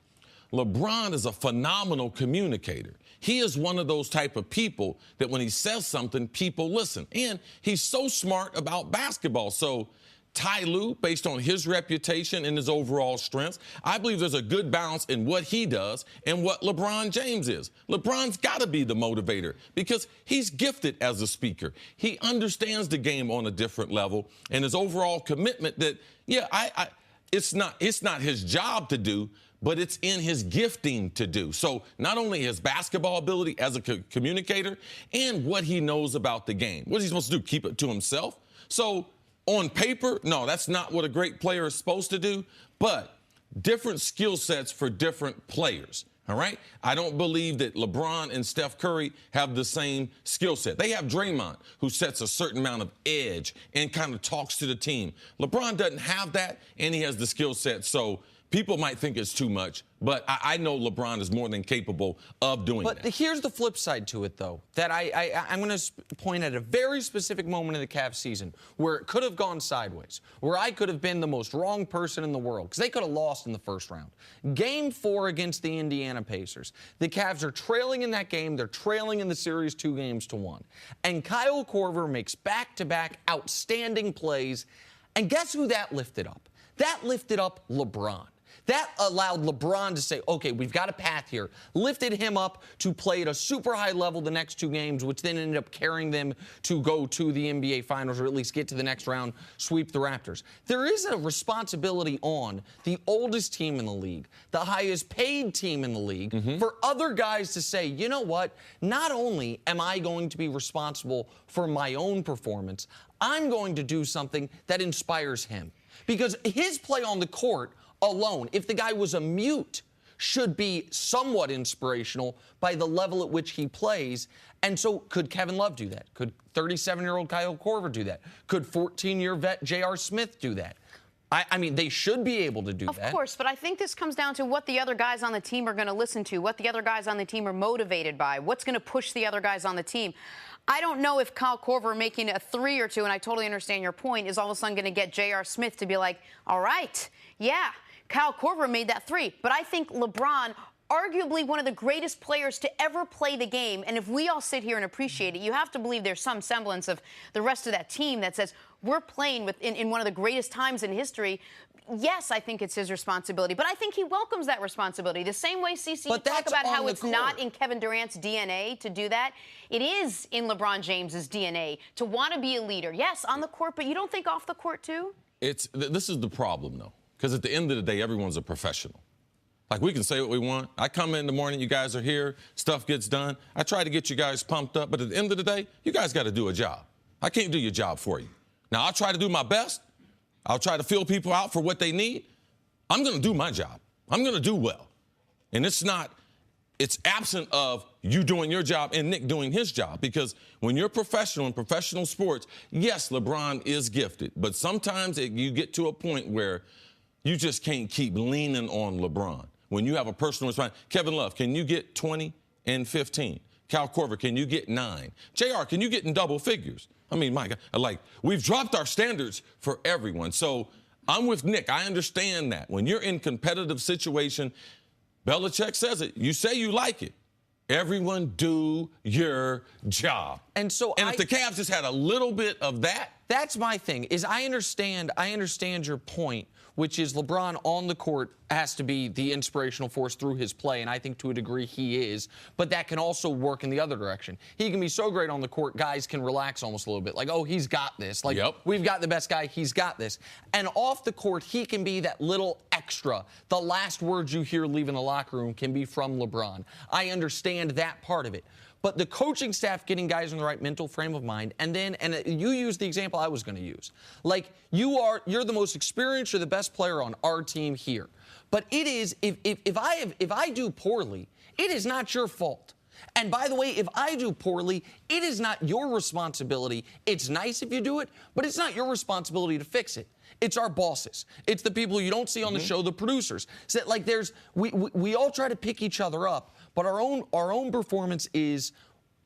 LeBron is a phenomenal communicator. He is one of those type of people that when he says something, people listen. And he's so smart about basketball. So Ty Lue, based on his reputation and his overall strengths, I believe there's a good balance in what he does and what LeBron James is. LeBron's got to be the motivator because he's gifted as a speaker. He understands the game on a different level, and his overall commitment that, yeah, it's not his job to do, but it's in his gifting to do. So not only his basketball ability as a communicator and what he knows about the game. What is he supposed to do? Keep it to himself? So on paper, no, that's not what a great player is supposed to do, but different skill sets for different players, all right? I don't believe that LeBron and Steph Curry have the same skill set. They have Draymond, who sets a certain amount of edge and kind of talks to the team. LeBron doesn't have that, and he has the skill set, so people might think it's too much, but I know LeBron is more than capable of doing that. But here's the flip side to it, though, that I'm going to point at a very specific moment in the Cavs season where it could have gone sideways, where I could have been the most wrong person in the world, because they could have lost in the first round. Game 4 against the Indiana Pacers. The Cavs are trailing in that game. They're trailing in the series 2-1. And Kyle Korver makes back-to-back outstanding plays. And guess who that lifted up? That lifted up LeBron. That allowed LeBron to say, okay, we've got a path here. Lifted him up to play at a super high level the next 2 games, which then ended up carrying them to go to the NBA Finals or at least get to the next round, sweep the Raptors. There is a responsibility on the oldest team in the league, the highest paid team in the league, for other guys to say, you know what, not only am I going to be responsible for my own performance, I'm going to do something that inspires him. Because his play on the court alone, if the guy was a mute, should be somewhat inspirational by the level at which he plays. And so could Kevin Love do that? Could 37-year-old Kyle Korver do that? Could 14-year vet A.Smith do that? I mean, they should be able to do that. Of course, but I think this comes down to what the other guys on the team are going to listen to, what the other guys on the team are motivated by, what's going to push the other guys on the team. I don't know if Kyle Korver making a 3 or 2, and I totally understand your point, is all of a sudden going to get A.Smith to be like, all right, yeah, Kyle Korver made that 3. But I think LeBron, arguably one of the greatest players to ever play the game, and if we all sit here and appreciate it, you have to believe there's some semblance of the rest of that team that says we're playing in one of the greatest times in history. Yes, I think it's his responsibility, but I think he welcomes that responsibility. The same way, CC, you talk about how it's not in Kevin Durant's DNA to do that. It is in LeBron James's DNA to want to be a leader. Yes, on the court, but you don't think off the court, too? This is the problem, though, because at the end of the day, everyone's a professional. Like, we can say what we want. I come in the morning, you guys are here, stuff gets done. I try to get you guys pumped up, but at the end of the day, you guys got to do a job. I can't do your job for you. Now, I'll try to do my best. I'll try to fill people out for what they need. I'm going to do my job. I'm going to do well. And it's absent of you doing your job and Nick doing his job. Because when you're professional in professional sports, yes, LeBron is gifted. But sometimes you get to a point where you just can't keep leaning on LeBron. When you have a personal responsibility, Kevin Love, can you get 20 and 15? Kyle Korver, can you get 9? JR, can you get in double figures? I mean, my God, we've dropped our standards for everyone. So I'm with Nick. I understand that. When you're in competitive situation, Belichick says it. You say you like it. Everyone do your job. And so if the Cavs just had a little bit of that. That's my thing, is I understand your point, which is LeBron on the court has to be the inspirational force through his play, and I think to a degree he is, but that can also work in the other direction. He can be so great on the court, guys can relax almost a little bit, like, oh, he's got this. Like, we've got the best guy, he's got this. And off the court, he can be that little extra. The last words you hear leaving the locker room can be from LeBron. I understand that part of it. But the coaching staff getting guys in the right mental frame of mind, and you used the example I was going to use. Like, you're the most experienced, you're the best player on our team here. But it is, if I do poorly, it is not your fault. And by the way, if I do poorly, it is not your responsibility. It's nice if you do it, but it's not your responsibility to fix it. It's our bosses. It's the people you don't see on the show, the producers. So, like, we all try to pick each other up, but our own performance is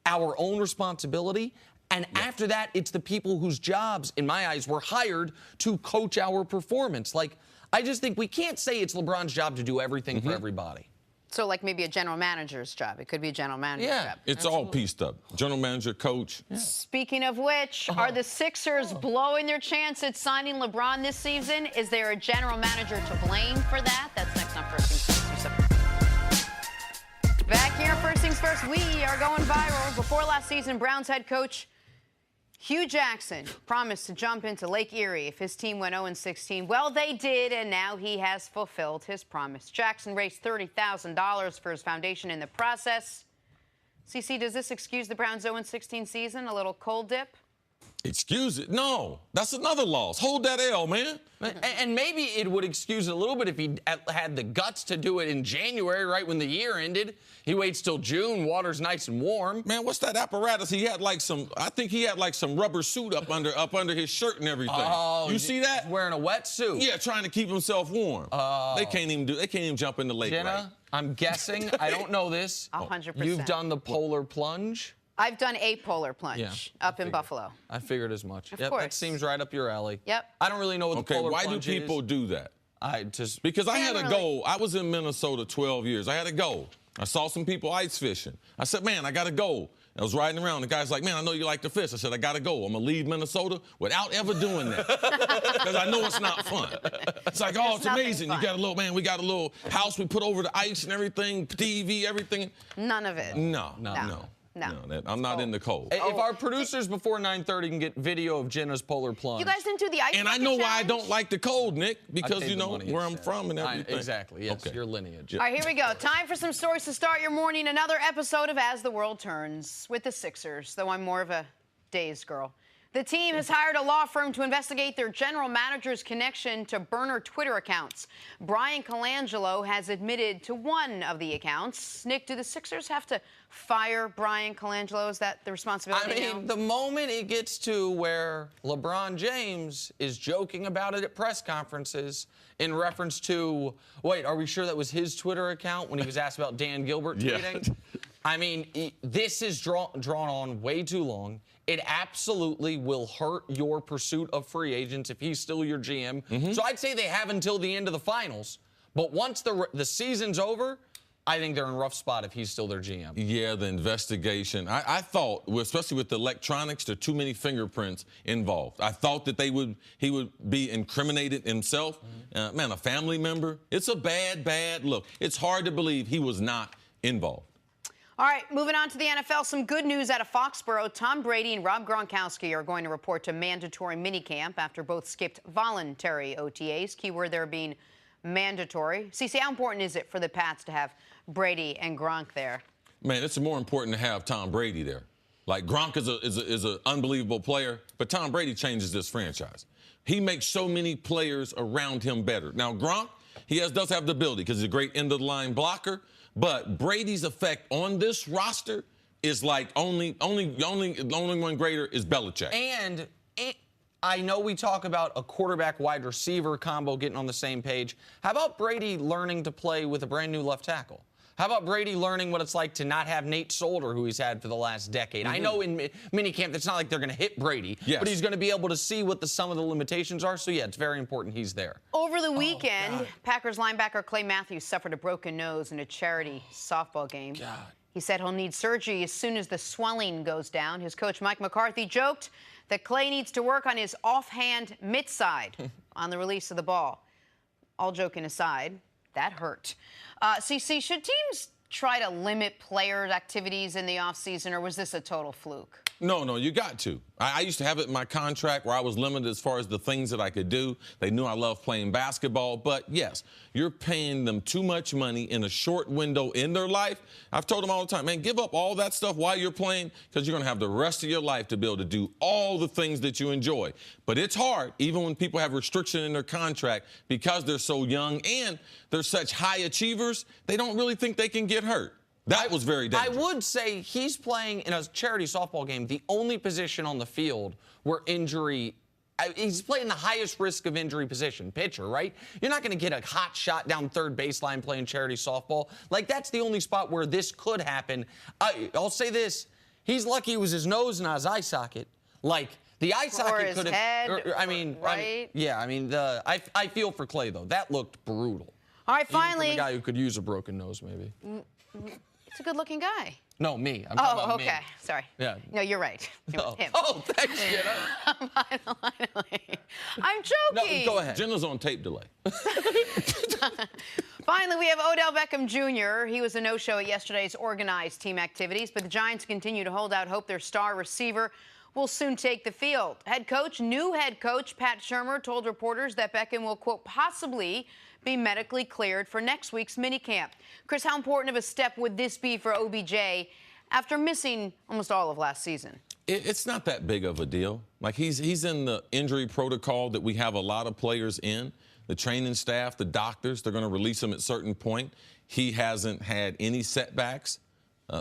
our own responsibility. And after that, it's the people whose jobs, in my eyes, were hired to coach our performance. Like, I just think we can't say it's LeBron's job to do everything for everybody. So, like, maybe a general manager's job. It could be a general manager's job. It's all pieced up. General manager, coach. Speaking of which, are the Sixers blowing their chance at signing LeBron this season? Is there a general manager to blame for that? That's next on First Things First. Back here, First Things First, we are going viral. Before last season, Browns head coach Hugh Jackson promised to jump into Lake Erie if his team went 0-16. Well, they did, and now he has fulfilled his promise. Jackson raised $30,000 for his foundation in the process. CC, does this excuse the Browns' 0-16 season? A little cold dip? Excuse it? No, that's another loss. Hold that L, man. And maybe it would excuse it a little bit if he had the guts to do it in January, right when the year ended. He waits till June, water's nice and warm. Man, what's that apparatus? He had like I think he had like some rubber suit up under his shirt and everything. Oh, you see that? He's wearing a wetsuit. Yeah, trying to keep himself warm. They can't even jump in the lake. Jenna, right? I'm guessing, I don't know this. 100%. You've done the polar plunge? I've done a polar plunge up in Buffalo. I figured as much. Of course. That seems right up your alley. Yep. I don't really know what the polar why plunge do people do that? Because I had a goal. I was in Minnesota 12 years. I had a goal. I saw some people ice fishing. I said, man, I got a goal. I was riding around. The guy's like, man, I know you like to fish. I said, I got to go. I'm going to leave Minnesota without ever doing that. Because I know it's not fun. It's like, oh, it's amazing. You got a little, man, we got a little house we put over the ice and everything, TV, everything. None of it. No. I'm not in the cold. If our producers before 9:30 can get video of Jenna's polar plunge. You guys didn't do the ice And I know why I don't like the cold, Nick, because you know where I'm from and everything. Exactly, yes, your lineage. All right, here we go. Time for some stories to start your morning. Another episode of As the World Turns with the Sixers, though I'm more of a Days girl. The team has hired a law firm to investigate their general manager's connection to burner Twitter accounts. Brian Colangelo has admitted to one of the accounts. Nick, do the Sixers have to fire Brian Colangelo? Is that the responsibility now? The moment it gets to where LeBron James is joking about it at press conferences in reference to, wait, are we sure that was his Twitter account when he was asked about Dan Gilbert tweeting? Yeah. I mean, this is drawn on way too long. It absolutely will hurt your pursuit of free agents if he's still your GM. Mm-hmm. So I'd say they have until the end of the finals. But once the season's over, I think they're in a rough spot if he's still their GM. Yeah, the investigation. I thought, especially with the electronics, there are too many fingerprints involved. I thought that he would be incriminated himself. Mm-hmm. Man, a family member. It's a bad look. It's hard to believe he was not involved. All right, moving on to the NFL, some good news out of Foxborough. Tom Brady and Rob Gronkowski are going to report to mandatory minicamp after both skipped voluntary OTAs. Keyword there being mandatory. CeCe, how important is it for the Pats to have Brady and Gronk there? Man, it's more important to have Tom Brady there. Like, Gronk is an unbelievable player, but Tom Brady changes this franchise. He makes so many players around him better. Now, Gronk, does have the ability because he's a great end-of-the-line blocker. But Brady's effect on this roster is like only one greater is Belichick. And I know we talk about a quarterback-wide receiver combo getting on the same page. How about Brady learning to play with a brand-new left tackle? How about Brady learning what it's like to not have Nate Solder, who he's had for the last decade? Mm-hmm. I know in minicamp it's not like they're going to hit Brady, but he's going to be able to see what some of the limitations are. So, yeah, it's very important he's there. Over the weekend, Packers linebacker Clay Matthews suffered a broken nose in a charity softball game. He said he'll need surgery as soon as the swelling goes down. His coach, Mike McCarthy, joked that Clay needs to work on his offhand mitt side on the release of the ball. All joking aside, that hurt. CC, should teams try to limit players' activities in the offseason, or was this a total fluke? No, you got to. I used to have it in my contract where I was limited as far as the things that I could do. They knew I loved playing basketball. But, yes, you're paying them too much money in a short window in their life. I've told them all the time, man, give up all that stuff while you're playing because you're going to have the rest of your life to be able to do all the things that you enjoy. But it's hard, even when people have restriction in their contract, because they're so young and they're such high achievers, they don't really think they can get hurt. That was very dangerous. I would say he's playing in a charity softball game, the only position on the field where injury, he's playing the highest risk of injury position, pitcher, right? You're not going to get a hot shot down third baseline playing charity softball. Like, that's the only spot where this could happen. I'll say this. He's lucky it was his nose, not his eye socket. Like, the eye socket could have. Right? I feel for Clay, though. That looked brutal. All right, finally. Even from a guy who could use a broken nose, maybe. It's a good-looking guy. No, me. I'm talking about okay. me. Sorry. Yeah. No, you're right. It was him. Oh, thanks, Jenna. Finally. I'm joking. No, go ahead. Jenna's on tape delay. Finally, we have Odell Beckham Jr. He was a no-show at yesterday's organized team activities, but the Giants continue to hold out hope their star receiver will soon take the field. New head coach Pat Shurmur told reporters that Beckham will, quote, possibly be medically cleared for next week's minicamp. Chris, how important of a step would this be for OBJ after missing almost all of last season? It's not that big of a deal. Like, he's in the injury protocol that we have a lot of players in. The training staff, the doctors, they're going to release him at a certain point. He hasn't had any setbacks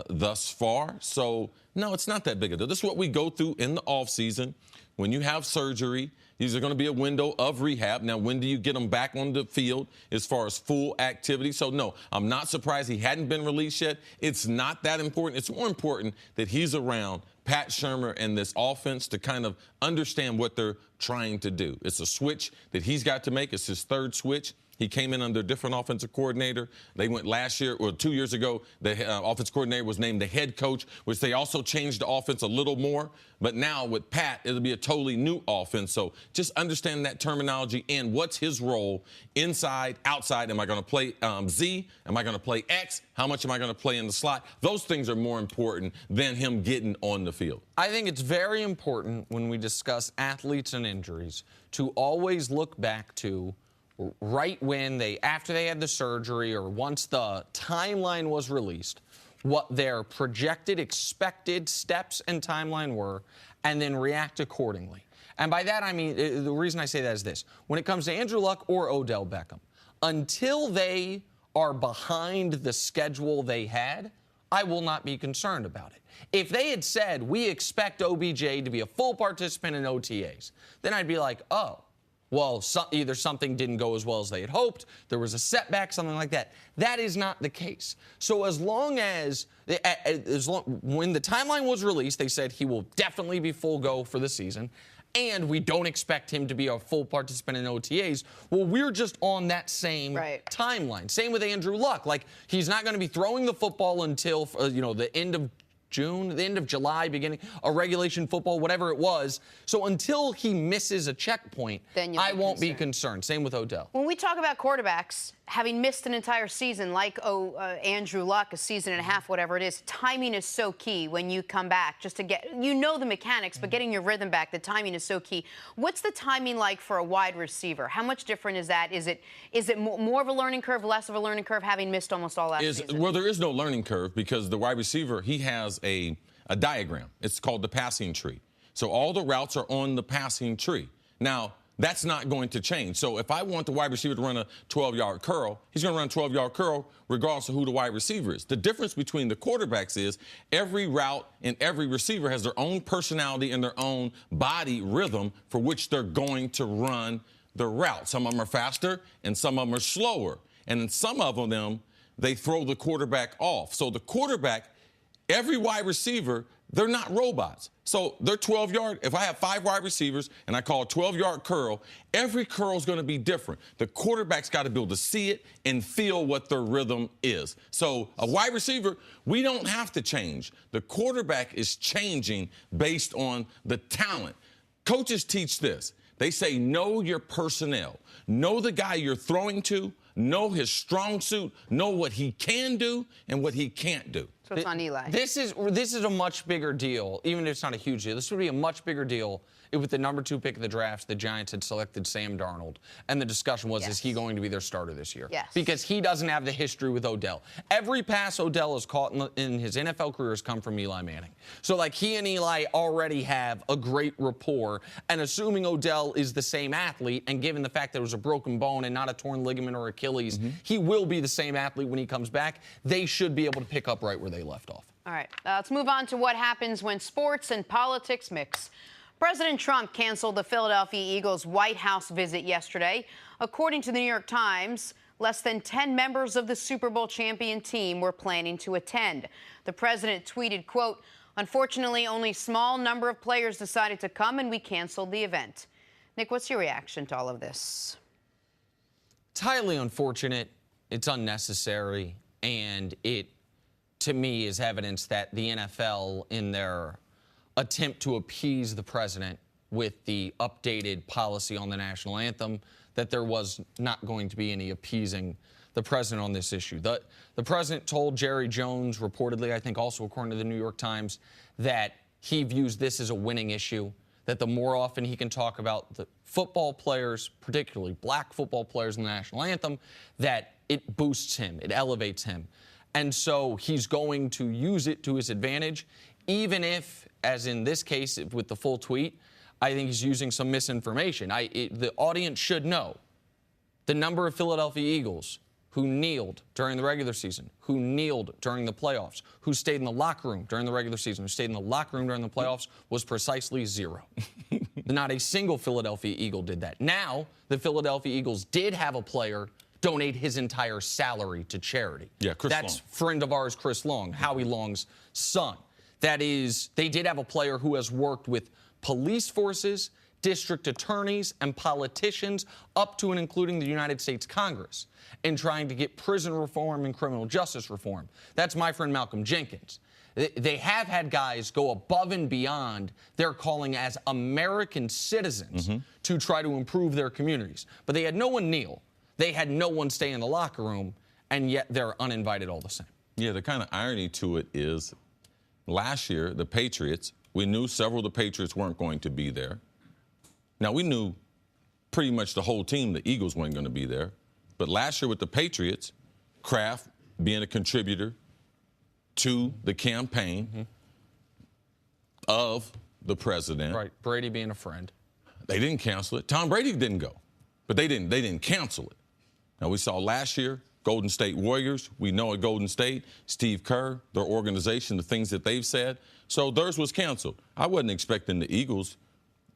thus far. So, no, it's not that big a deal. This is what we go through in the offseason. When you have surgery, these are going to be a window of rehab. Now, when do you get him back on the field as far as full activity? So, no, I'm not surprised he hadn't been released yet. It's not that important. It's more important that he's around Pat Shurmur and this offense to kind of understand what they're trying to do. It's a switch that he's got to make. It's his third switch. He came in under a different offensive coordinator. They went last year, or 2 years ago, the offensive coordinator was named the head coach, which they also changed the offense a little more. But now with Pat, it'll be a totally new offense. So just understand that terminology and what's his role inside, outside. Am I going to play Z? Am I going to play X? How much am I going to play in the slot? Those things are more important than him getting on the field. I think it's very important when we discuss athletes and injuries to always look back to right when after they had the surgery or once the timeline was released, what their projected expected steps and timeline were, and then react accordingly. And by that, I mean, the reason I say that is this. When it comes to Andrew Luck or Odell Beckham, until they are behind the schedule they had, I will not be concerned about it. If they had said, we expect OBJ to be a full participant in OTAs, then I'd be like, oh, well, either something didn't go as well as they had hoped, there was a setback, something like that. That is not the case. So as long as when the timeline was released, they said he will definitely be full go for the season, and we don't expect him to be a full participant in OTAs. Well, we're just on that same timeline. Same with Andrew Luck. Like, he's not going to be throwing the football until the end of June, the end of July, beginning of regulation football, whatever it was. So until he misses a checkpoint, I won't be concerned. Same with Odell. When we talk about quarterbacks having missed an entire season, like Andrew Luck, a season and a half, whatever it is, timing is so key when you come back just to get, the mechanics, but getting your rhythm back, the timing is so key. What's the timing like for a wide receiver? How much different is that? Is it more of a learning curve, less of a learning curve, having missed almost all last season? Well, there is no learning curve because the wide receiver, he has a diagram. It's called the passing tree. So all the routes are on the passing tree. Now, that's not going to change. So if I want the wide receiver to run a 12-yard curl, he's going to run a 12-yard curl regardless of who the wide receiver is. The difference between the quarterbacks is every route and every receiver has their own personality and their own body rhythm for which they're going to run the route. Some of them are faster and some of them are slower. And in some of them, they throw the quarterback off. So the quarterback, every wide receiver They're not robots. So they're 12-yard. If I have 5 wide receivers and I call a 12-yard curl, every curl is going to be different. The quarterback's got to be able to see it and feel what their rhythm is. So a wide receiver, we don't have to change. The quarterback is changing based on the talent. Coaches teach this. They say know your personnel. Know the guy you're throwing to. Know his strong suit. Know what he can do and what he can't do. So it's on Eli. This is a much bigger deal, even if it's not a huge deal. This would be a much bigger deal if with the number 2 pick of the draft, the Giants had selected Sam Darnold. And the discussion was, is he going to be their starter this year? Yes. Because he doesn't have the history with Odell. Every pass Odell has caught in his NFL career has come from Eli Manning. So, like, he and Eli already have a great rapport. And assuming Odell is the same athlete, and given the fact that it was a broken bone and not a torn ligament or Achilles, he will be the same athlete when he comes back. They should be able to pick up right where they left off. All right, let's move on to what happens when sports and politics mix. President Trump canceled the Philadelphia Eagles' White House visit yesterday. According to the New York Times, less than 10 members of the Super Bowl champion team were planning to attend. The president tweeted, quote, "Unfortunately, only a small number of players decided to come and we canceled the event." Nick, what's your reaction to all of this? It's highly unfortunate. It's unnecessary. And it, to me, is evidence that the NFL, in their attempt to appease the president with the updated policy on the national anthem, that there was not going to be any appeasing the president on this issue. The president told Jerry Jones, reportedly, I think also according to the New York Times, that he views this as a winning issue, that the more often he can talk about the football players, particularly black football players in the national anthem, that it boosts him, it elevates him. And so he's going to use it to his advantage, even if, as in this case with the full tweet, I think he's using some misinformation. The audience should know the number of Philadelphia Eagles who kneeled during the regular season, who kneeled during the playoffs, who stayed in the locker room during the regular season, who stayed in the locker room during the playoffs, was precisely 0. Not a single Philadelphia Eagle did that. Now, the Philadelphia Eagles did have a player donate his entire salary to charity. Yeah, Chris That's Long. friend of ours, Chris Long, Howie Long's son. That is, they did have a player who has worked with police forces, district attorneys, and politicians, up to and including the United States Congress, in trying to get prison reform and criminal justice reform. That's my friend Malcolm Jenkins. They have had guys go above and beyond their calling as American citizens to try to improve their communities. But they had no one kneel. They had no one stay in the locker room, and yet they're uninvited all the same. Yeah, the kind of irony to it is last year, the Patriots, we knew several of the Patriots weren't going to be there. Now, we knew pretty much the whole team, the Eagles, weren't going to be there. But last year with the Patriots, Kraft being a contributor to the campaign of the president. Right, Brady being a friend. They didn't cancel it. Tom Brady didn't go, but they didn't cancel it. Now, we saw last year, Golden State Warriors. We know at Golden State, Steve Kerr, their organization, the things that they've said. So theirs was canceled. I wasn't expecting the Eagles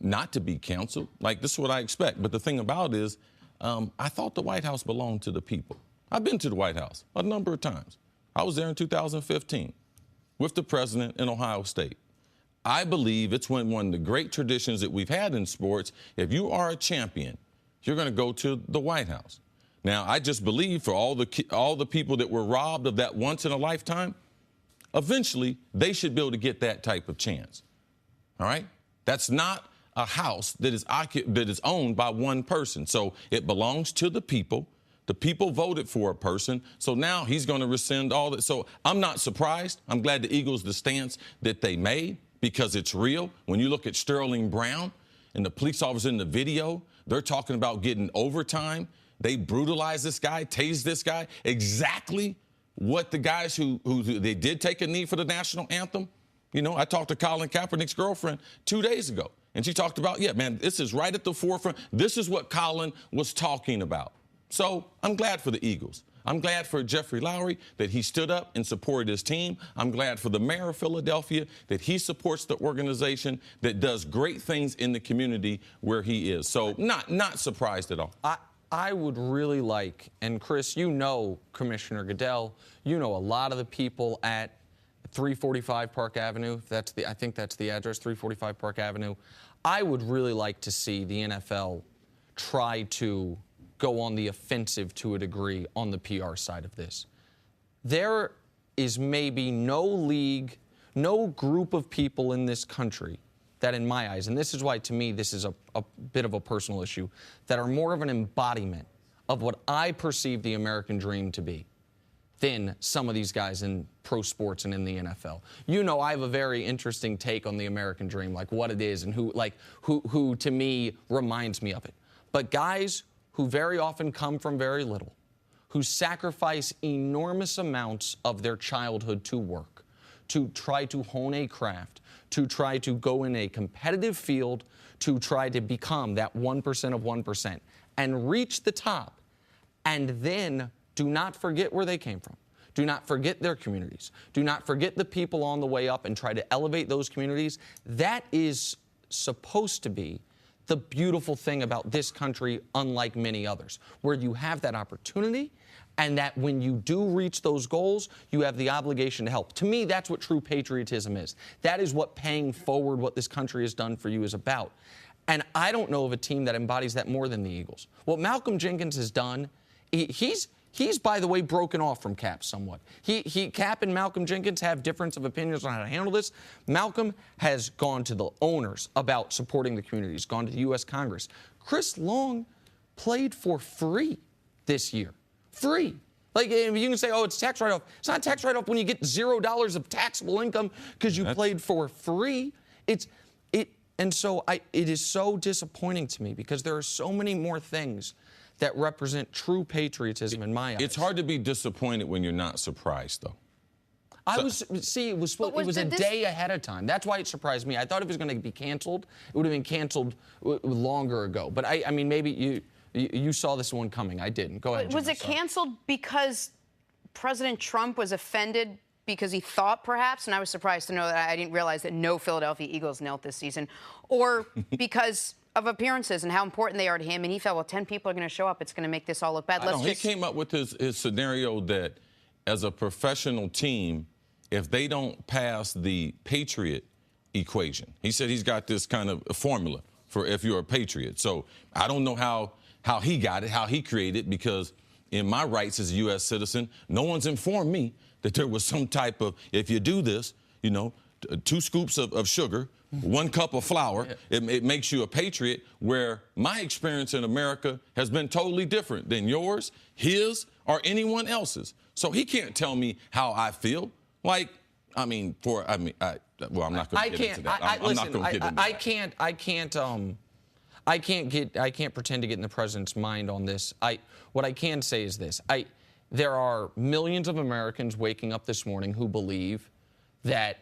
not to be canceled. Like, this is what I expect. But the thing about it is, I thought the White House belonged to the people. I've been to the White House a number of times. I was there in 2015 with the president in Ohio State. I believe it's one of the great traditions that we've had in sports. If you are a champion, you're going to go to the White House. Now, I just believe for all the people that were robbed of that once in a lifetime, eventually they should be able to get that type of chance. All right? That's not a house that is owned by one person. So it belongs to the people. The people voted for a person. So now he's going to rescind all that. So I'm not surprised. I'm glad the Eagles, the stance that they made, because it's real. When you look at Sterling Brown and the police officer in the video, they're talking about getting overtime. They brutalized this guy, tased this guy. Exactly what the guys who they did take a knee for the national anthem. You know, I talked to Colin Kaepernick's girlfriend 2 days ago, and she talked about, yeah, man, this is right at the forefront. This is what Colin was talking about. So I'm glad for the Eagles. I'm glad for Jeffrey Lowry that he stood up and supported his team. I'm glad for the mayor of Philadelphia that he supports the organization that does great things in the community where he is. So not surprised at all. I would really like, and Chris, you know Commissioner Goodell, you know a lot of the people at 345 Park Avenue. I think that's the address, 345 Park Avenue. I would really like to see the NFL try to go on the offensive to a degree on the PR side of this. There is maybe no league, no group of people in this country that, in my eyes, and this is why to me this is a bit of a personal issue, that are more of an embodiment of what I perceive the American dream to be than some of these guys in pro sports and in the NFL. You know, I have a very interesting take on the American dream, like what it is and who to me reminds me of it. But guys who very often come from very little, who sacrifice enormous amounts of their childhood to work, to try to hone a craft, to try to go in a competitive field, to try to become that 1% of 1% and reach the top, and then do not forget where they came from. Do not forget their communities. Do not forget the people on the way up and try to elevate those communities. That is supposed to be the beautiful thing about this country, unlike many others, where you have that opportunity and that when you do reach those goals, you have the obligation to help. To me, that's what true patriotism is. That is what paying forward what this country has done for you is about. And I don't know of a team that embodies that more than the Eagles. What Malcolm Jenkins has done, He's, by the way, broken off from Cap somewhat. Cap and Malcolm Jenkins have difference of opinions on how to handle this. Malcolm has gone to the owners about supporting the communities, gone to the U.S. Congress. Chris Long played for free this year. Free. Like, you can say, oh, it's tax write-off. It's not a tax write-off when you get $0 of taxable income because you played for free. It is so disappointing to me because there are so many more things that represent true patriotism in my eyes. It's hard to be disappointed when you're not surprised, though. It was a day ahead of time. That's why it surprised me. I thought it was going to be canceled. It would have been canceled longer ago. But I mean, maybe you saw this one coming. I didn't. Go ahead. Was it canceled because President Trump was offended because he thought perhaps, and I was surprised to know that I didn't realize that no Philadelphia Eagles knelt this season, or because of appearances and how important they are to him, and he felt, well, 10 people are going to show up. It's going to make this all look bad. He came up with his scenario that as a professional team, if they don't pass the Patriot equation, he said he's got this kind of formula for if you're a Patriot. So I don't know how he got it, how he created it, because in my rights as a U.S. citizen, no one's informed me that there was some type of, if you do this, 2 scoops of sugar, 1 cup of flour, it makes you a patriot, where my experience in America has been totally different than yours, his, or anyone else's. So he can't tell me how I feel. Like, I'm not going to get into that. I'm not going to get into that. I can't pretend to get in the president's mind on this. What I can say is this. There are millions of Americans waking up this morning who believe that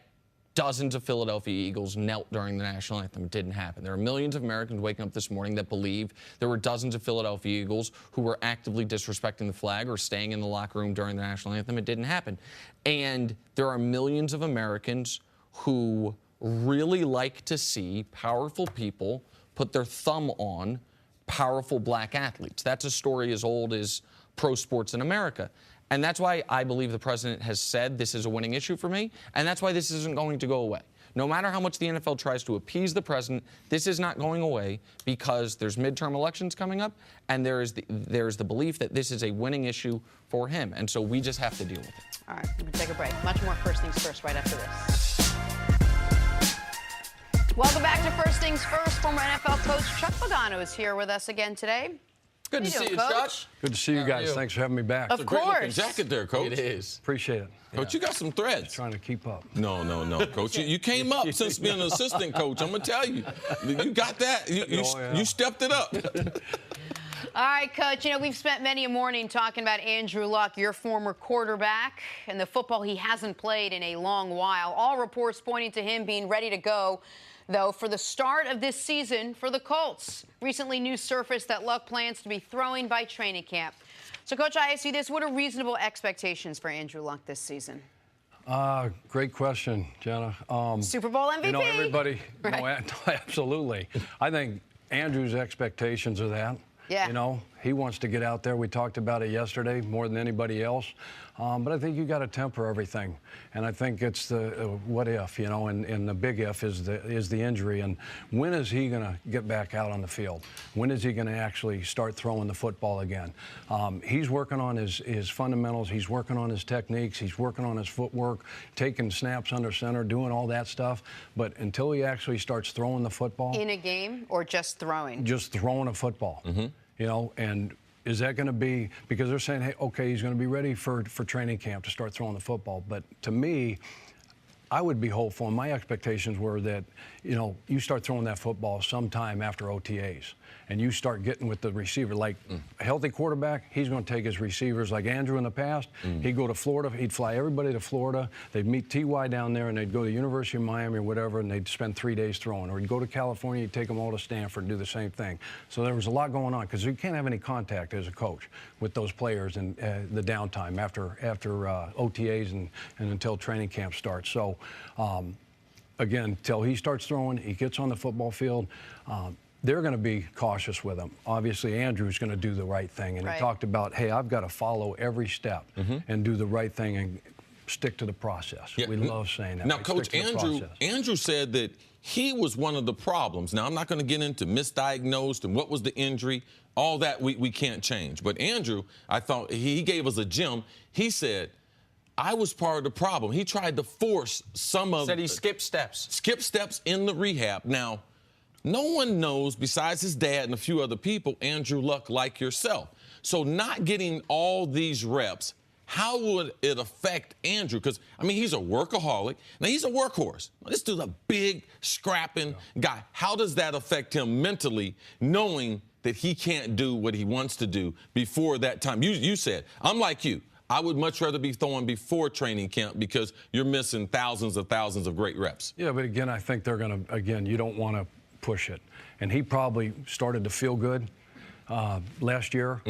dozens of Philadelphia Eagles knelt during the national anthem. It didn't happen. There are millions of Americans waking up this morning that believe there were dozens of Philadelphia Eagles who were actively disrespecting the flag or staying in the locker room during the national anthem. It didn't happen. And there are millions of Americans who really like to see powerful people put their thumb on powerful black athletes. That's a story as old as pro sports in America. And that's why I believe the president has said this is a winning issue for me, and that's why this isn't going to go away. No matter how much the NFL tries to appease the president, this is not going away because there's midterm elections coming up, and there is the belief that this is a winning issue for him, and so we just have to deal with it. All right, we're going to take a break. Much more First Things First right after this. Welcome back to First Things First. Former NFL coach Chuck Pagano is here with us again today. Good to see you, Chuck. Good to see you guys. Thanks for having me back. Of course. Great jacket there, Coach. It is. Appreciate it. Coach, you got some threads. Trying to keep up. No, Coach. You came up since being an assistant coach. I'm going to tell you. You got that. You stepped it up. All right, Coach, we've spent many a morning talking about Andrew Luck, your former quarterback, and the football he hasn't played in a long while. All reports pointing to him being ready to go, though, for the start of this season for the Colts. Recently, news surfaced that Luck plans to be throwing by training camp. So, Coach, I ask you this. What are reasonable expectations for Andrew Luck this season? Great question, Jenna. Super Bowl MVP. Everybody, right. No, absolutely. I think Andrew's expectations are that. Yeah. He wants to get out there. We talked about it yesterday more than anybody else. But I think you got to temper everything. And I think it's the what if, you know, and the big if is the injury. And when is he going to get back out on the field? When is he going to actually start throwing the football again? He's working on his fundamentals. He's working on his techniques. He's working on his footwork, taking snaps under center, doing all that stuff. But until he actually starts throwing the football. In a game or just throwing? Just throwing a football, you know, and is that going to be, because they're saying, hey, okay, he's going to be ready for training camp to start throwing the football. But to me, I would be hopeful, and my expectations were that, you know, you start throwing that football sometime after OTAs, and you start getting with the receiver. Like a healthy quarterback, he's going to take his receivers like Andrew in the past. He'd go to Florida. He'd fly everybody to Florida. They'd meet T.Y. down there, and they'd go to the University of Miami or whatever, and they'd spend 3 days throwing. Or he'd go to California, he'd take them all to Stanford and do the same thing. So there was a lot going on because you can't have any contact as a coach with those players and the downtime after OTAs and until training camp starts. So, again, till he starts throwing, he gets on the football field, they're going to be cautious with him. Obviously, Andrew's going to do the right thing. And he talked about, hey, I've got to follow every step and do the right thing and stick to the process. Yeah. We love saying that. Now, Coach, Andrew said that he was one of the problems. Now, I'm not going to get into misdiagnosed and what was the injury. All that we can't change. But Andrew, I thought he gave us a gem. He said, I was part of the problem. He tried to force some of... Said he skipped steps. Skip steps in the rehab. Now, no one knows, besides his dad and a few other people, Andrew Luck like yourself. So not getting all these reps, how would it affect Andrew? Because, I mean, he's a workaholic. Now, he's a workhorse. This dude's a big, scrapping guy. How does that affect him mentally, knowing that he can't do what he wants to do before that time? You said, I'm like you. I would much rather be throwing before training camp because you're missing thousands of great reps. Yeah, but again, I think they're going to, again, you don't want to push it. And he probably started to feel good last year,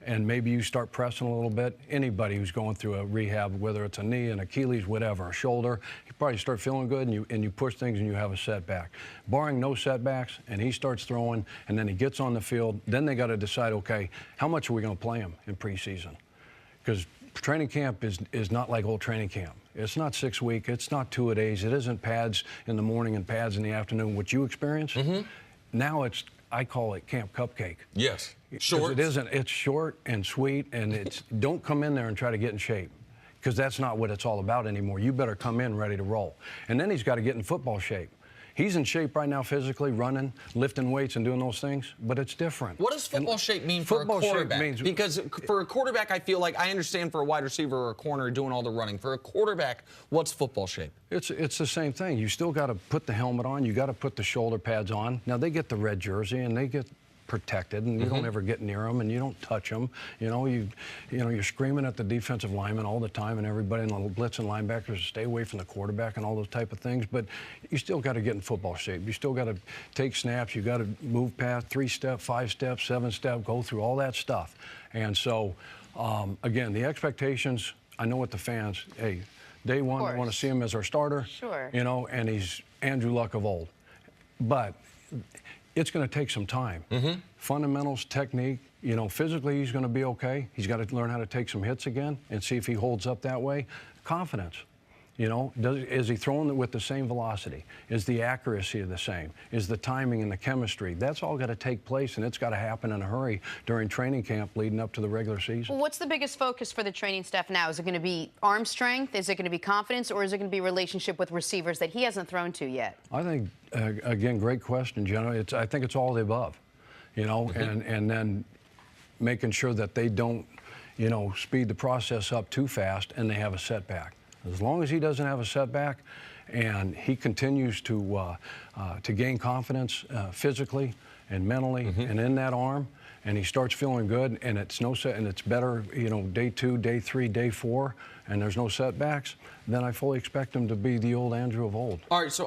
and maybe you start pressing a little bit. Anybody who's going through a rehab, whether it's a knee, an Achilles, whatever, a shoulder, you probably start feeling good, and you push things and you have a setback. Barring no setbacks, and he starts throwing, and then he gets on the field, then they got to decide, okay, how much are we going to play him in preseason? Because training camp is not like old training camp. It's not 6 weeks. It's not 2-a-days. It isn't pads in the morning and pads in the afternoon, what you experience. Now I call it Camp Cupcake. Yes. Short. It isn't. It's short and sweet, and it's don't come in there and try to get in shape, because that's not what it's all about anymore. You better come in ready to roll. And then he's got to get in football shape. He's in shape right now physically, running, lifting weights, and doing those things, but it's different. What does football shape mean for a quarterback? Because for a quarterback, I feel like I understand for a wide receiver or a corner doing all the running. For a quarterback, what's football shape? It's the same thing. You still got to put the helmet on. You got to put the shoulder pads on. Now, they get the red jersey, and they get protected, and you don't ever get near them, and you don't touch them. You know, you're screaming at the defensive linemen all the time, and everybody in the blitz and linebackers to stay away from the quarterback and all those type of things. But you still got to get in football shape. You still got to take snaps. You got to move past 3-step, 5-step, 7-step, go through all that stuff. And so, again, the expectations. I know what the fans. Hey, day one, I want to see him as our starter. Sure. You know, and he's Andrew Luck of old, but it's going to take some time. Fundamentals, technique, you know, physically he's going to be okay. He's got to learn how to take some hits again and see if he holds up that way. Confidence, you know, is he throwing it with the same velocity? Is the accuracy the same? Is the timing and the chemistry? That's all got to take place, and it's got to happen in a hurry during training camp leading up to the regular season. Well, what's the biggest focus for the training staff now? Is it going to be arm strength? Is it going to be confidence? Or is it going to be relationship with receivers that he hasn't thrown to yet? I think, again, great question, Jenna. I think it's all the above, you know, and then making sure that they don't, you know, speed the process up too fast and they have a setback. As long as he doesn't have a setback and he continues to gain confidence physically and mentally and in that arm, and he starts feeling good, and it's better, you know, day 2, day 3, day 4, and there's no setbacks, then I fully expect him to be the old Andrew of old. All right, so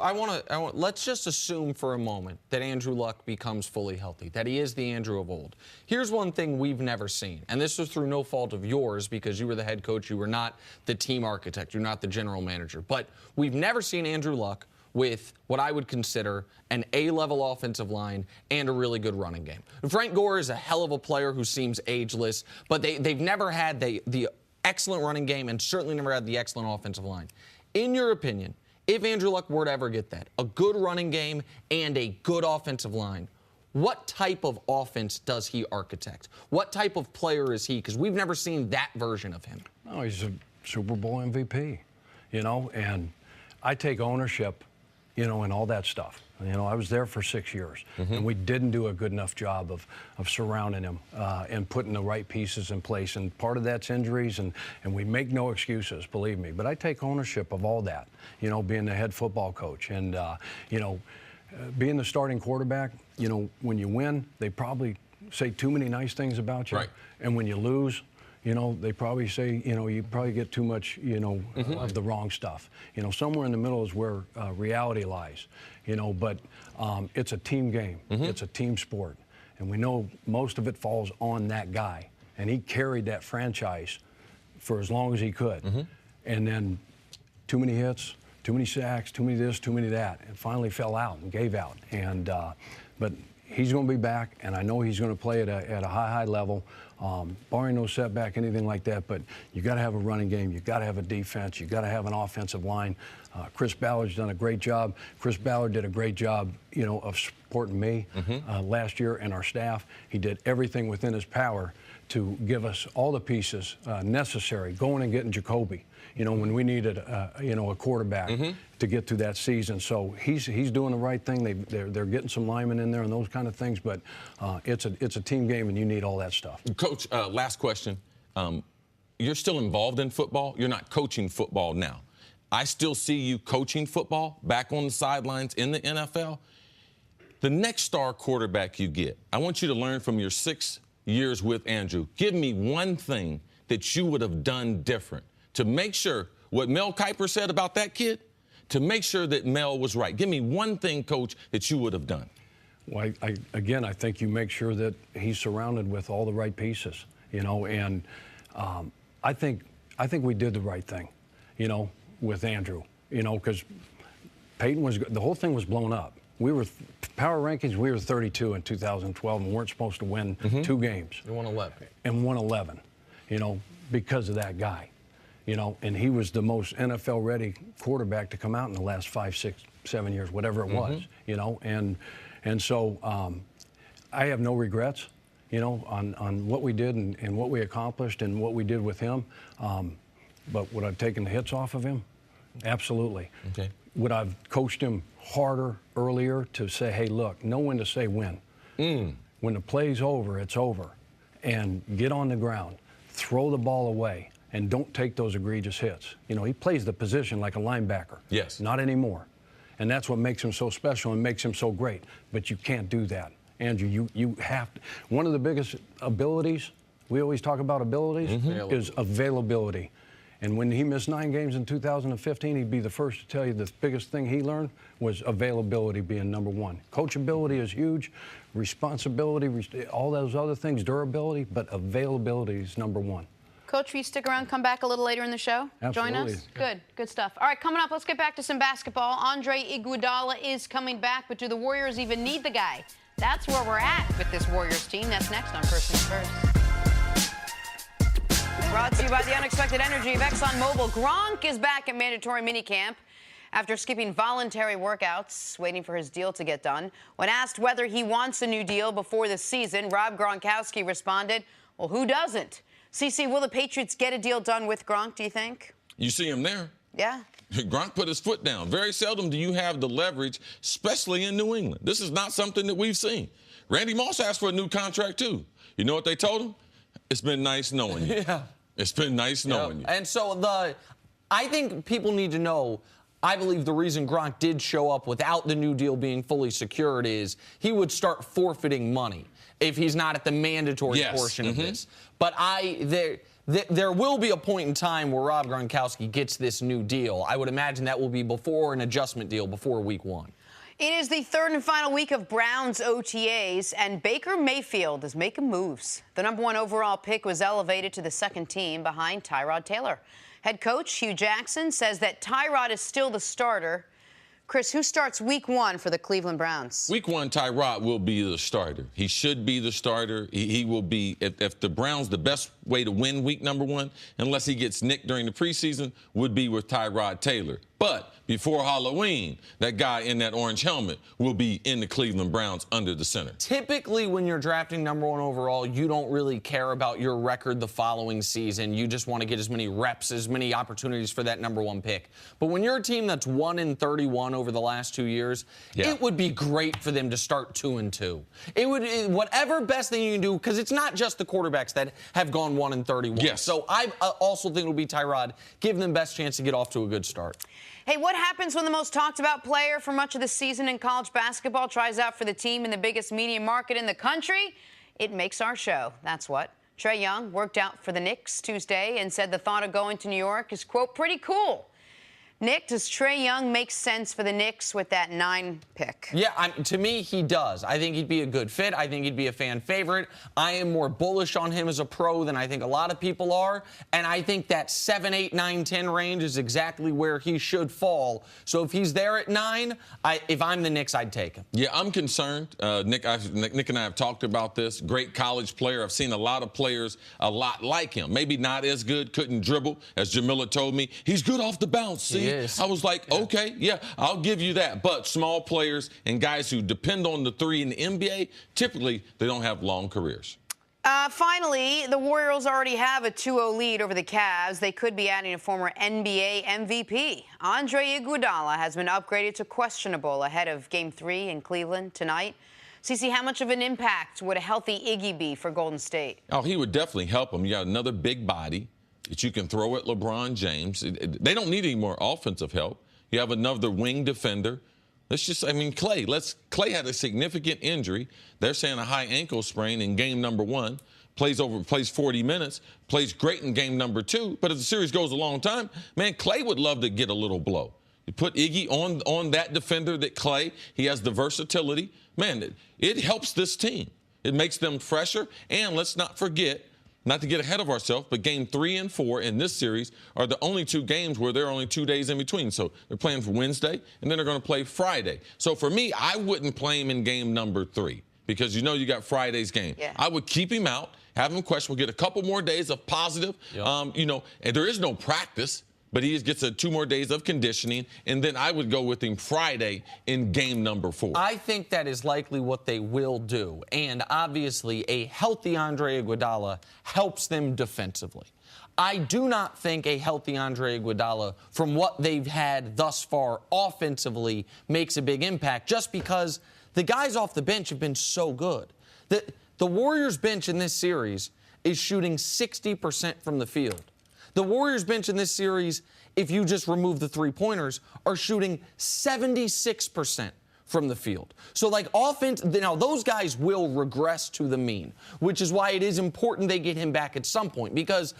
let's just assume for a moment that Andrew Luck becomes fully healthy, that he is the Andrew of old. Here's one thing we've never seen, and this was through no fault of yours because you were the head coach, you were not the team architect, you're not the general manager, but we've never seen Andrew Luck with what I would consider an A-level offensive line and a really good running game. Frank Gore is a hell of a player who seems ageless, but they've never had the excellent running game and certainly never had the excellent offensive line. In your opinion, if Andrew Luck were to ever get that, a good running game and a good offensive line, what type of offense does he architect? What type of player is he? Because we've never seen that version of him. Oh, he's a Super Bowl MVP, and I take ownership, in all that stuff. I was there for 6 years, and we didn't do a good enough job of surrounding him and putting the right pieces in place. And part of that's injuries, and we make no excuses, believe me. But I take ownership of all that, being the head football coach. And, being the starting quarterback, when you win, they probably say too many nice things about you. Right. And when you lose, they probably say, you probably get too much, of the wrong stuff. Somewhere in the middle is where reality lies, but it's a team game. It's a team sport. And we know most of it falls on that guy. And he carried that franchise for as long as he could. And then too many hits, too many sacks, too many this, too many that, and finally fell out and gave out. And but he's going to be back, and I know he's going to play at a high level, barring no setback, anything like that. But you got to have a running game, you got to have a defense, you got to have an offensive line. Chris Ballard's done a great job. Chris Ballard did a great job, of supporting me last year and our staff. He did everything within his power to give us all the pieces necessary, going and getting Jacoby, when we needed a quarterback to get through that season. So he's doing the right thing. They're getting some linemen in there and those kind of things. But it's a team game, and you need all that stuff. Coach, last question. You're still involved in football. You're not coaching football now. I still see you coaching football back on the sidelines in the NFL. The next star quarterback you get, I want you to learn from your 6 years with Andrew. Give me one thing that you would have done different to make sure what Mel Kiper said about that kid, to make sure that Mel was right. Give me one thing, Coach, that you would have done. Well, I think you make sure that he's surrounded with all the right pieces, and I think we did the right thing, with Andrew, because Peyton the whole thing was blown up. We were power rankings. We were 32 in 2012, and weren't supposed to win 2 games. You won 11. And won 11, because of that guy, and he was the most NFL-ready quarterback to come out in the last 5, 6, 7 years, whatever it was, and so I have no regrets, on what we did and what we accomplished and what we did with him. But would I have taken the hits off of him? Absolutely. Okay. Would I have coached him harder earlier to say, hey, look, know when to say when. When the play's over, it's over. And get on the ground, throw the ball away, and don't take those egregious hits. He plays the position like a linebacker. Yes. Not anymore. And that's what makes him so special and makes him so great. But you can't do that. Andrew, you have to. One of the biggest abilities, we always talk about abilities, is availability. And when he missed 9 games in 2015, he'd be the first to tell you the biggest thing he learned was availability being number one. Coachability is huge, responsibility, all those other things, durability, but availability is number one. Coach, will you stick around, come back a little later in the show? Absolutely. Join us? Good stuff. All right, coming up, let's get back to some basketball. Andre Iguodala is coming back, but do the Warriors even need the guy? That's where we're at with this Warriors team. That's next on First Things First. Brought to you by the unexpected energy of ExxonMobil. Gronk is back at mandatory minicamp after skipping voluntary workouts, waiting for his deal to get done. When asked whether he wants a new deal before the season, Rob Gronkowski responded, well, who doesn't? CeCe, will the Patriots get a deal done with Gronk, do you think? You see him there. Yeah. Gronk put his foot down. Very seldom do you have the leverage, especially in New England. This is not something that we've seen. Randy Moss asked for a new contract, too. You know what they told him? It's been nice knowing you. Yeah. It's been nice knowing you. And so I think people need to know, I believe the reason Gronk did show up without the new deal being fully secured is he would start forfeiting money if he's not at the mandatory portion of this. But there will be a point in time where Rob Gronkowski gets this new deal. I would imagine that will be before an adjustment deal, before week 1. It is the third and final week of Browns OTAs, and Baker Mayfield is making moves. The #1 overall pick was elevated to the second team behind Tyrod Taylor. Head coach Hugh Jackson says that Tyrod is still the starter, Chris, who starts week 1 for the Cleveland Browns? Week 1, Tyrod will be the starter. He should be the starter. He will be, if the Browns, the best way to win week number 1, unless he gets nicked during the preseason, would be with Tyrod Taylor. But before Halloween, that guy in that orange helmet will be in the Cleveland Browns under the center. Typically, when you're drafting number 1 overall, you don't really care about your record the following season. You just want to get as many reps, as many opportunities for that number 1 pick. But when you're a team that's 1-31 over the last 2 years, it would be great for them to start 2-2. Whatever best thing you can do, because it's not just the quarterbacks that have gone 1-31. Yes. So I also think it will be Tyrod, give them the best chance to get off to a good start. Hey, what happens when the most talked about player for much of the season in college basketball tries out for the team in the biggest media market in the country? It makes our show. That's what. Trae Young worked out for the Knicks Tuesday and said the thought of going to New York is, quote, pretty cool. Nick, does Trae Young make sense for the Knicks with that 9 pick? Yeah, to me, he does. I think he'd be a good fit. I think he'd be a fan favorite. I am more bullish on him as a pro than I think a lot of people are. And I think that 7, 8, 9, 10 range is exactly where he should fall. So if he's there at 9, if I'm the Knicks, I'd take him. Yeah, I'm concerned. Nick and I have talked about this. Great college player. I've seen a lot of players a lot like him. Maybe not as good, couldn't dribble, as Jamila told me. He's good off the bounce, see? I was like, okay, yeah, I'll give you that. But small players and guys who depend on the 3 in the NBA, typically they don't have long careers. Finally, the Warriors already have a 2-0 lead over the Cavs. They could be adding a former NBA MVP. Andre Iguodala has been upgraded to questionable ahead of Game 3 in Cleveland tonight. CeCe, how much of an impact would a healthy Iggy be for Golden State? Oh, he would definitely help them. You got another big body that you can throw at LeBron James. They don't need any more offensive help. You have another wing defender. Clay had a significant injury. They're saying a high ankle sprain in game number 1. Plays 40 minutes, plays great in game number 2. But as the series goes a long time, man, Clay would love to get a little blow. You put Iggy on that defender that Clay, he has the versatility. Man, it helps this team. It makes them fresher. And let's not forget, not to get ahead of ourselves, but game 3 and 4 in this series are the only 2 games where there are only 2 days in between. So they're playing for Wednesday, and then they're going to play Friday. So for me, I wouldn't play him in game number 3 because you know you got Friday's game. Yeah. I would keep him out, have him questionable, get a couple more days of positive. Yep. And there is no practice, but he gets 2 more days of conditioning, and then I would go with him Friday in game number 4. I think that is likely what they will do. And obviously, a healthy Andre Iguodala helps them defensively. I do not think a healthy Andre Iguodala, from what they've had thus far offensively, makes a big impact just because the guys off the bench have been so good. The Warriors bench in this series is shooting 60% from the field. The Warriors bench in this series, if you just remove the 3-pointers, are shooting 76% from the field. So, offense, now those guys will regress to the mean, which is why it is important they get him back at some point, because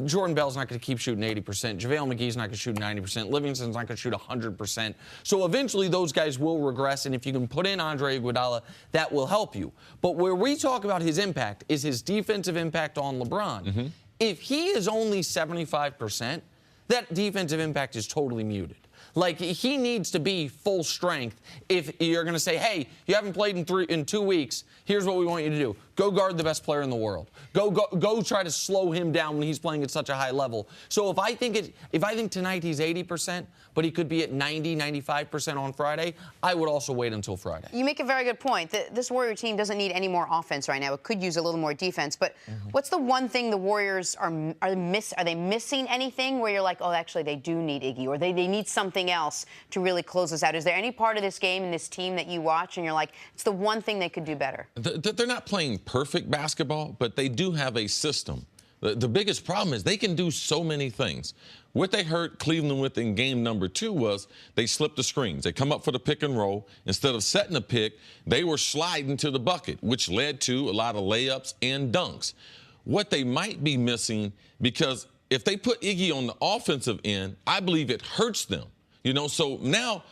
Jordan Bell's not going to keep shooting 80%. JaVale McGee's not going to shoot 90%. Livingston's not going to shoot 100%. So eventually those guys will regress, and if you can put in Andre Iguodala, that will help you. But where we talk about his impact is his defensive impact on LeBron. Mm-hmm. If he is only 75%, that defensive impact is totally muted. He needs to be full strength if you're going to say, hey, you haven't played in 2 weeks. Here's what we want you to do. Go guard the best player in the world. Go try to slow him down when he's playing at such a high level. So if I think tonight he's 80%, but he could be at 90, 95% on Friday, I would also wait until Friday. You make a very good point. This Warrior team doesn't need any more offense right now. It could use a little more defense. But what's the one thing the Warriors are they missing anything where you're like, oh, actually they do need Iggy, or they need something else to really close this out? Is there any part of this game and this team that you watch and you're like, it's the one thing they could do better? They're not playing perfect basketball, but they do have a system. The biggest problem is they can do so many things. What they hurt Cleveland with in game number 2 was they slipped the screens. They come up for the pick and roll. Instead of setting a pick, they were sliding to the bucket, which led to a lot of layups and dunks. What they might be missing, because if they put Iggy on the offensive end, I believe it hurts them. So now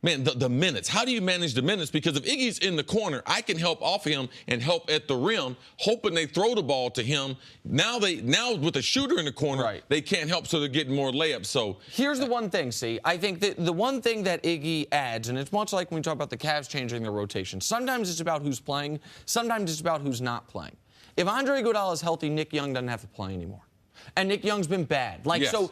Man, the minutes. How do you manage the minutes? Because if Iggy's in the corner, I can help off him and help at the rim, hoping they throw the ball to him. Now with a shooter in the corner, they can't help, so they're getting more layups. So here's the one thing, see. I think that the one thing that Iggy adds, and it's much like when we talk about the Cavs changing their rotation. Sometimes it's about who's playing. Sometimes it's about who's not playing. If Andre Iguodala is healthy, Nick Young doesn't have to play anymore. And Nick Young's been bad. So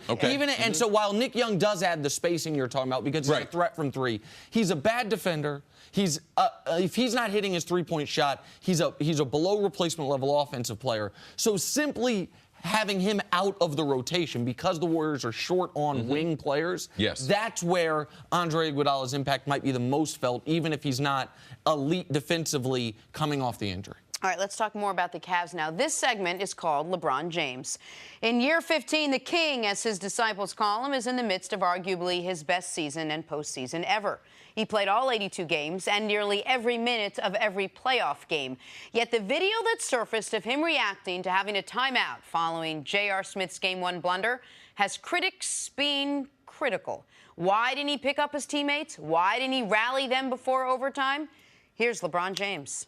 while Nick Young does add the spacing you're talking about because he's a threat from three, he's a bad defender. He's if he's not hitting his three-point shot, he's a below replacement level offensive player. So simply having him out of the rotation because the Warriors are short on wing players, that's where Andre Iguodala's impact might be the most felt, even if he's not elite defensively coming off the injury. All right, let's talk more about the Cavs now. This segment is called LeBron James. In year 15, the King, as his disciples call him, is in the midst of arguably his best season and postseason ever. He played all 82 games and nearly every minute of every playoff game. Yet the video that surfaced of him reacting to having a timeout following A.Smith's Game 1 blunder has critics being critical. Why didn't he pick up his teammates? Why didn't he rally them before overtime? Here's LeBron James.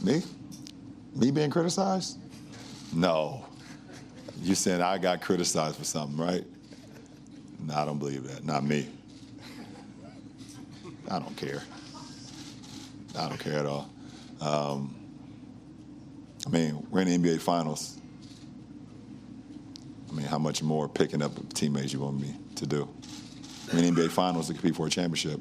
Me being criticized? No. You saying I got criticized for something, right? No, I don't believe that. Not me. I don't care. I don't care at all. I mean, we're in the NBA Finals. I mean, how much more picking up teammates you want me to do? I mean, NBA Finals to compete for a championship.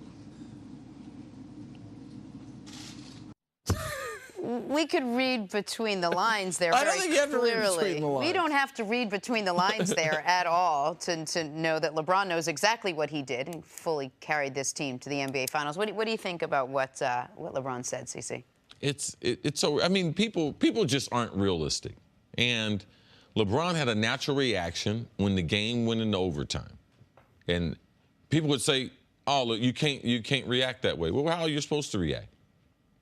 We could read between the lines there I very don't think you have to read clearly. between the lines. We don't have to read between the lines there at all to know that LeBron knows exactly what he did and fully carried this team to the NBA Finals. What do you think about what LeBron said, CC? It's so, I mean, people just aren't realistic. And LeBron had a natural reaction when the game went into overtime. And people would say, oh, look, you can't react that way. Well, how are you supposed to react?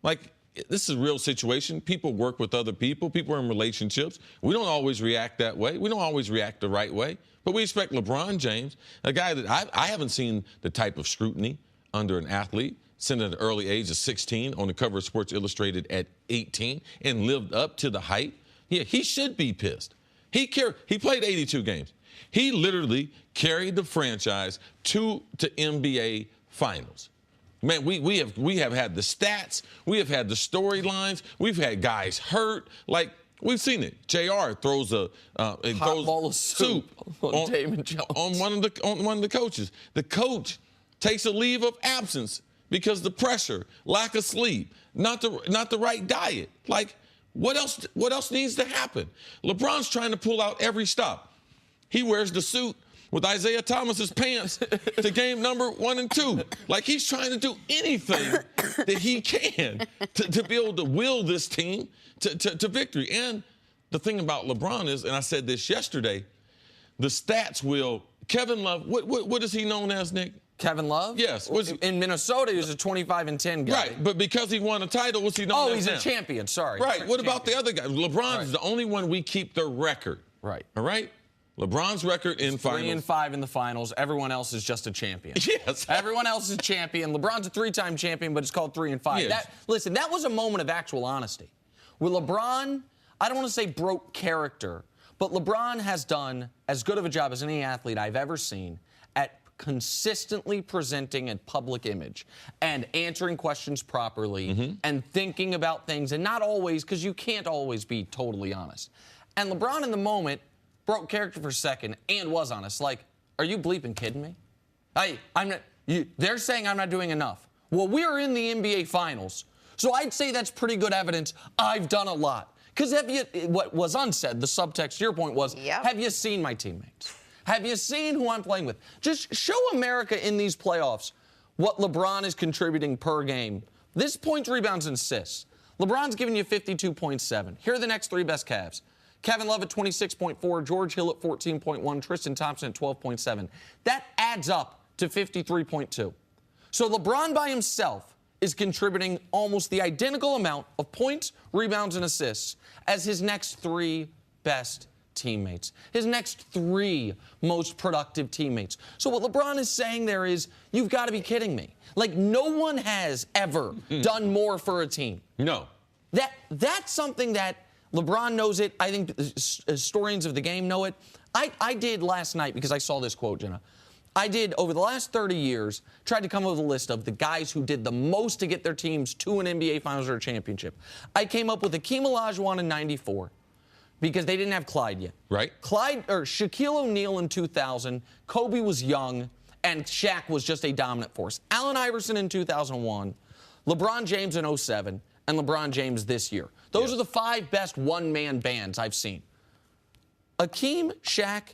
Like, this is a real situation. People work with other people. People are in relationships. We don't always react that way. We don't always react the right way. But we expect LeBron James, a guy that I haven't seen the type of scrutiny under an athlete since at an early age of 16 on the cover of Sports Illustrated at 18 and lived up to the hype. Yeah, he should be pissed. He played 82 games. He literally carried the franchise to NBA Finals. Man, we have had the stats. We have had the storylines. We've had guys hurt. Like, we've seen it. JR throws a hot bowl of soup on Damon Jones. on one of the coaches. The coach takes a leave of absence because the pressure, lack of sleep, not the right diet. Like, what else needs to happen? LeBron's trying to pull out every stop. He wears the suit with Isaiah Thomas's pants to game number 1 and 2. Like, he's trying to do anything that he can to be able to will this team to victory. And the thing about LeBron is, and I said this yesterday, the stats will. Kevin Love, what is he known as, Nick? Kevin Love? Yes. In Minnesota, he was a 25-10 guy. Right, but because he won a title, what's he known as? Oh, he's now? a champion, sorry. Right, what about the other guy? LeBron is the only one we keep the record. Right. All right? LeBron's record in finals. 3-5 in the finals. Everyone else is just a champion. Yes. Everyone else is champion. LeBron's a 3-time champion, but it's called 3-5. Yes. Listen, that was a moment of actual honesty. With LeBron, I don't want to say broke character, but LeBron has done as good of a job as any athlete I've ever seen at consistently presenting a public image and answering questions properly and thinking about things, and not always, because you can't always be totally honest. And LeBron in the moment broke character for a second and was honest. Like, are you bleeping kidding me? I'm not. They're saying I'm not doing enough. Well, we're in the NBA Finals, so I'd say that's pretty good evidence I've done a lot. Because what was unsaid, the subtext to your point was, have you seen my teammates? Have you seen who I'm playing with? Just show America in these playoffs what LeBron is contributing per game. This points, rebounds, and assists. LeBron's giving you 52.7. Here are the next 3 best Cavs. Kevin Love at 26.4, George Hill at 14.1, Tristan Thompson at 12.7. That adds up to 53.2. So LeBron by himself is contributing almost the identical amount of points, rebounds, and assists as his next 3 best teammates, his next 3 most productive teammates. So what LeBron is saying there is, you've got to be kidding me. Like, no one has ever done more for a team. No. That's something that LeBron knows it. I think historians of the game know it. I did last night, because I saw this quote, Jenna. I did, over the last 30 years, tried to come up with a list of the guys who did the most to get their teams to an NBA Finals or a championship. I came up with Hakeem Olajuwon in '94, because they didn't have Clyde yet. Right. Shaquille O'Neal in 2000, Kobe was young, and Shaq was just a dominant force. Allen Iverson in 2001, LeBron James in '07, and LeBron James this year. Those are the 5 best one-man bands I've seen. Hakeem, Shaq,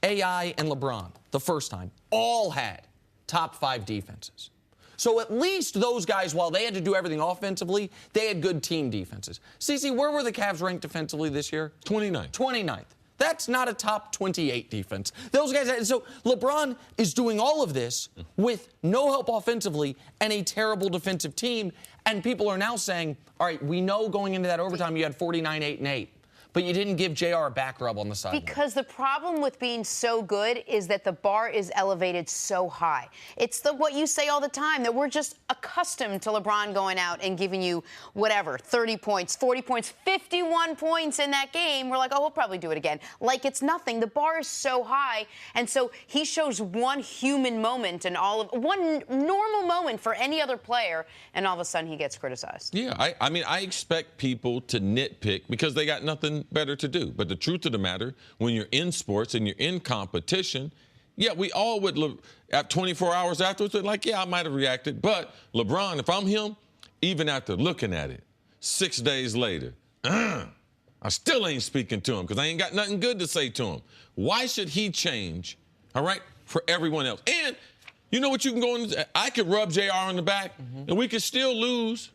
AI, and LeBron, the first time, all had top 5 defenses. So at least those guys, while they had to do everything offensively, they had good team defenses. CeCe, where were the Cavs ranked defensively this year? 29th. 29th. That's not a top 28 defense. Those guys, so LeBron is doing all of this with no help offensively and a terrible defensive team, and people are now saying, all right, we know going into that overtime you had 49, 8, and 8. But you didn't give JR a back rub on the sideline. Because the problem with being so good is that the bar is elevated so high. It's what you say all the time, that we're just accustomed to LeBron going out and giving you whatever, 30 points, 40 points, 51 points in that game. We're like, oh, we'll probably do it again. Like it's nothing. The bar is so high. And so he shows one human moment and one normal moment for any other player, and all of a sudden he gets criticized. Yeah, I mean, I expect people to nitpick because they got nothing better to do. But the truth of the matter, when you're in sports and you're in competition, yeah, we all would look at 24 hours afterwards, we're like, yeah, I might have reacted. But LeBron, if I'm him, even after looking at it, 6 days later, I still ain't speaking to him because I ain't got nothing good to say to him. Why should he change, all right, for everyone else? And you know what you can go in? I could rub JR on the back, and we could still lose.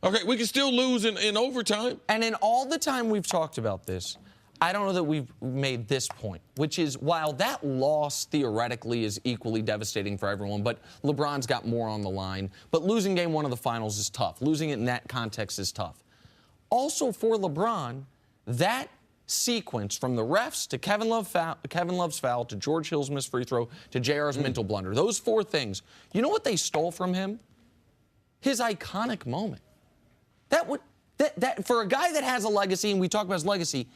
Okay, we can still lose in overtime. And in all the time we've talked about this, I don't know that we've made this point, which is while that loss theoretically is equally devastating for everyone, but LeBron's got more on the line, but losing game 1 of the finals is tough. Losing it in that context is tough. Also for LeBron, that sequence from the refs to Kevin Love's foul to George Hill's missed free throw to JR's mental blunder, those 4 things, you know what they stole from him? His iconic moment. That for a guy that has a legacy, and we talk about his legacy,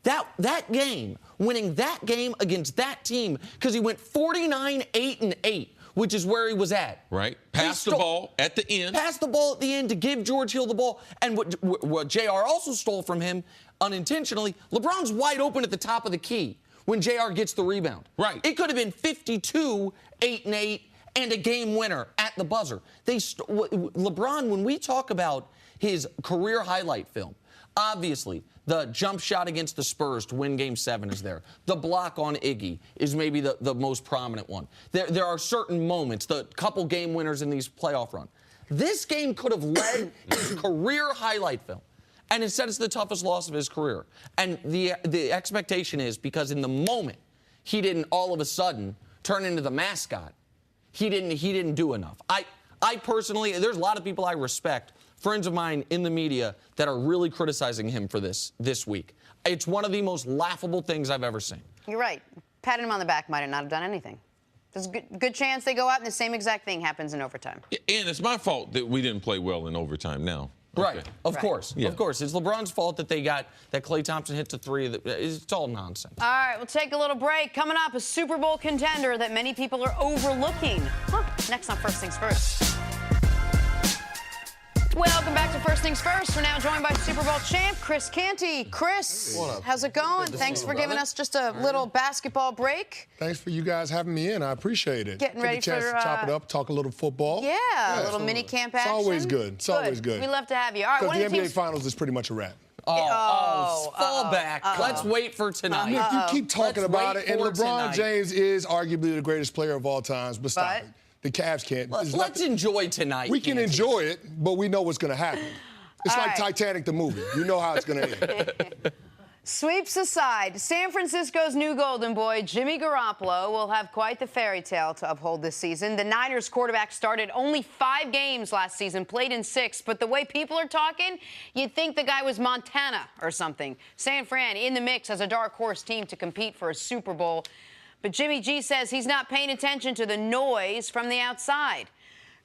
that game, winning that game against that team, because he went 49, 8, and 8, which is where he was at. Right. Passed the ball at the end. Passed the ball at the end to give George Hill the ball. And what JR also stole from him unintentionally, LeBron's wide open at the top of the key when JR gets the rebound. Right. It could have been 52, 8, and 8. And a game winner at the buzzer. LeBron, when we talk about his career highlight film, obviously the jump shot against the Spurs to win Game 7 is there. The block on Iggy is maybe the most prominent one. There are certain moments, the couple game winners in these playoff run. This game could have led his career highlight film. And instead it's the toughest loss of his career. And the expectation is because in the moment he didn't all of a sudden turn into the mascot. He didn't do enough. I personally, there's a lot of people I respect, friends of mine in the media, that are really criticizing him for this week. It's one of the most laughable things I've ever seen. You're right. Patting him on the back might not have done anything. There's a good chance they go out and the same exact thing happens in overtime. And it's my fault that we didn't play well in overtime now. Right. Okay. Of course. Yeah. Of course. It's LeBron's fault that that Klay Thompson hits a 3. It's all nonsense. All right, we'll take a little break. Coming up, a Super Bowl contender that many people are overlooking. Next on First Things First. Welcome back to First Things First. We're now joined by Super Bowl champ Chris Canty. Chris, how's it going? Thanks for giving us just a little basketball break. Thanks for you guys having me in. I appreciate it. Getting ready a chance for to chop it up, talk a little football. Yeah, a little mini camp action. It's always good. It's always good. We love to have you. All right, because one the of NBA Finals is pretty much a wrap. Fall back. Let's wait for tonight. Nick, you keep talking about it, and LeBron James is arguably the greatest player of all times, but stop it. The Cavs can't. Let's enjoy tonight. We can enjoy it, but we know what's going to happen. It's like Titanic, the movie. You know how it's going to end. Sweeps aside, San Francisco's new golden boy, Jimmy Garoppolo, will have quite the fairy tale to uphold this season. The Niners quarterback started only 5 games last season, played in 6, but the way people are talking, you'd think the guy was Montana or something. San Fran in the mix as a dark horse team to compete for a Super Bowl. But Jimmy G says he's not paying attention to the noise from the outside.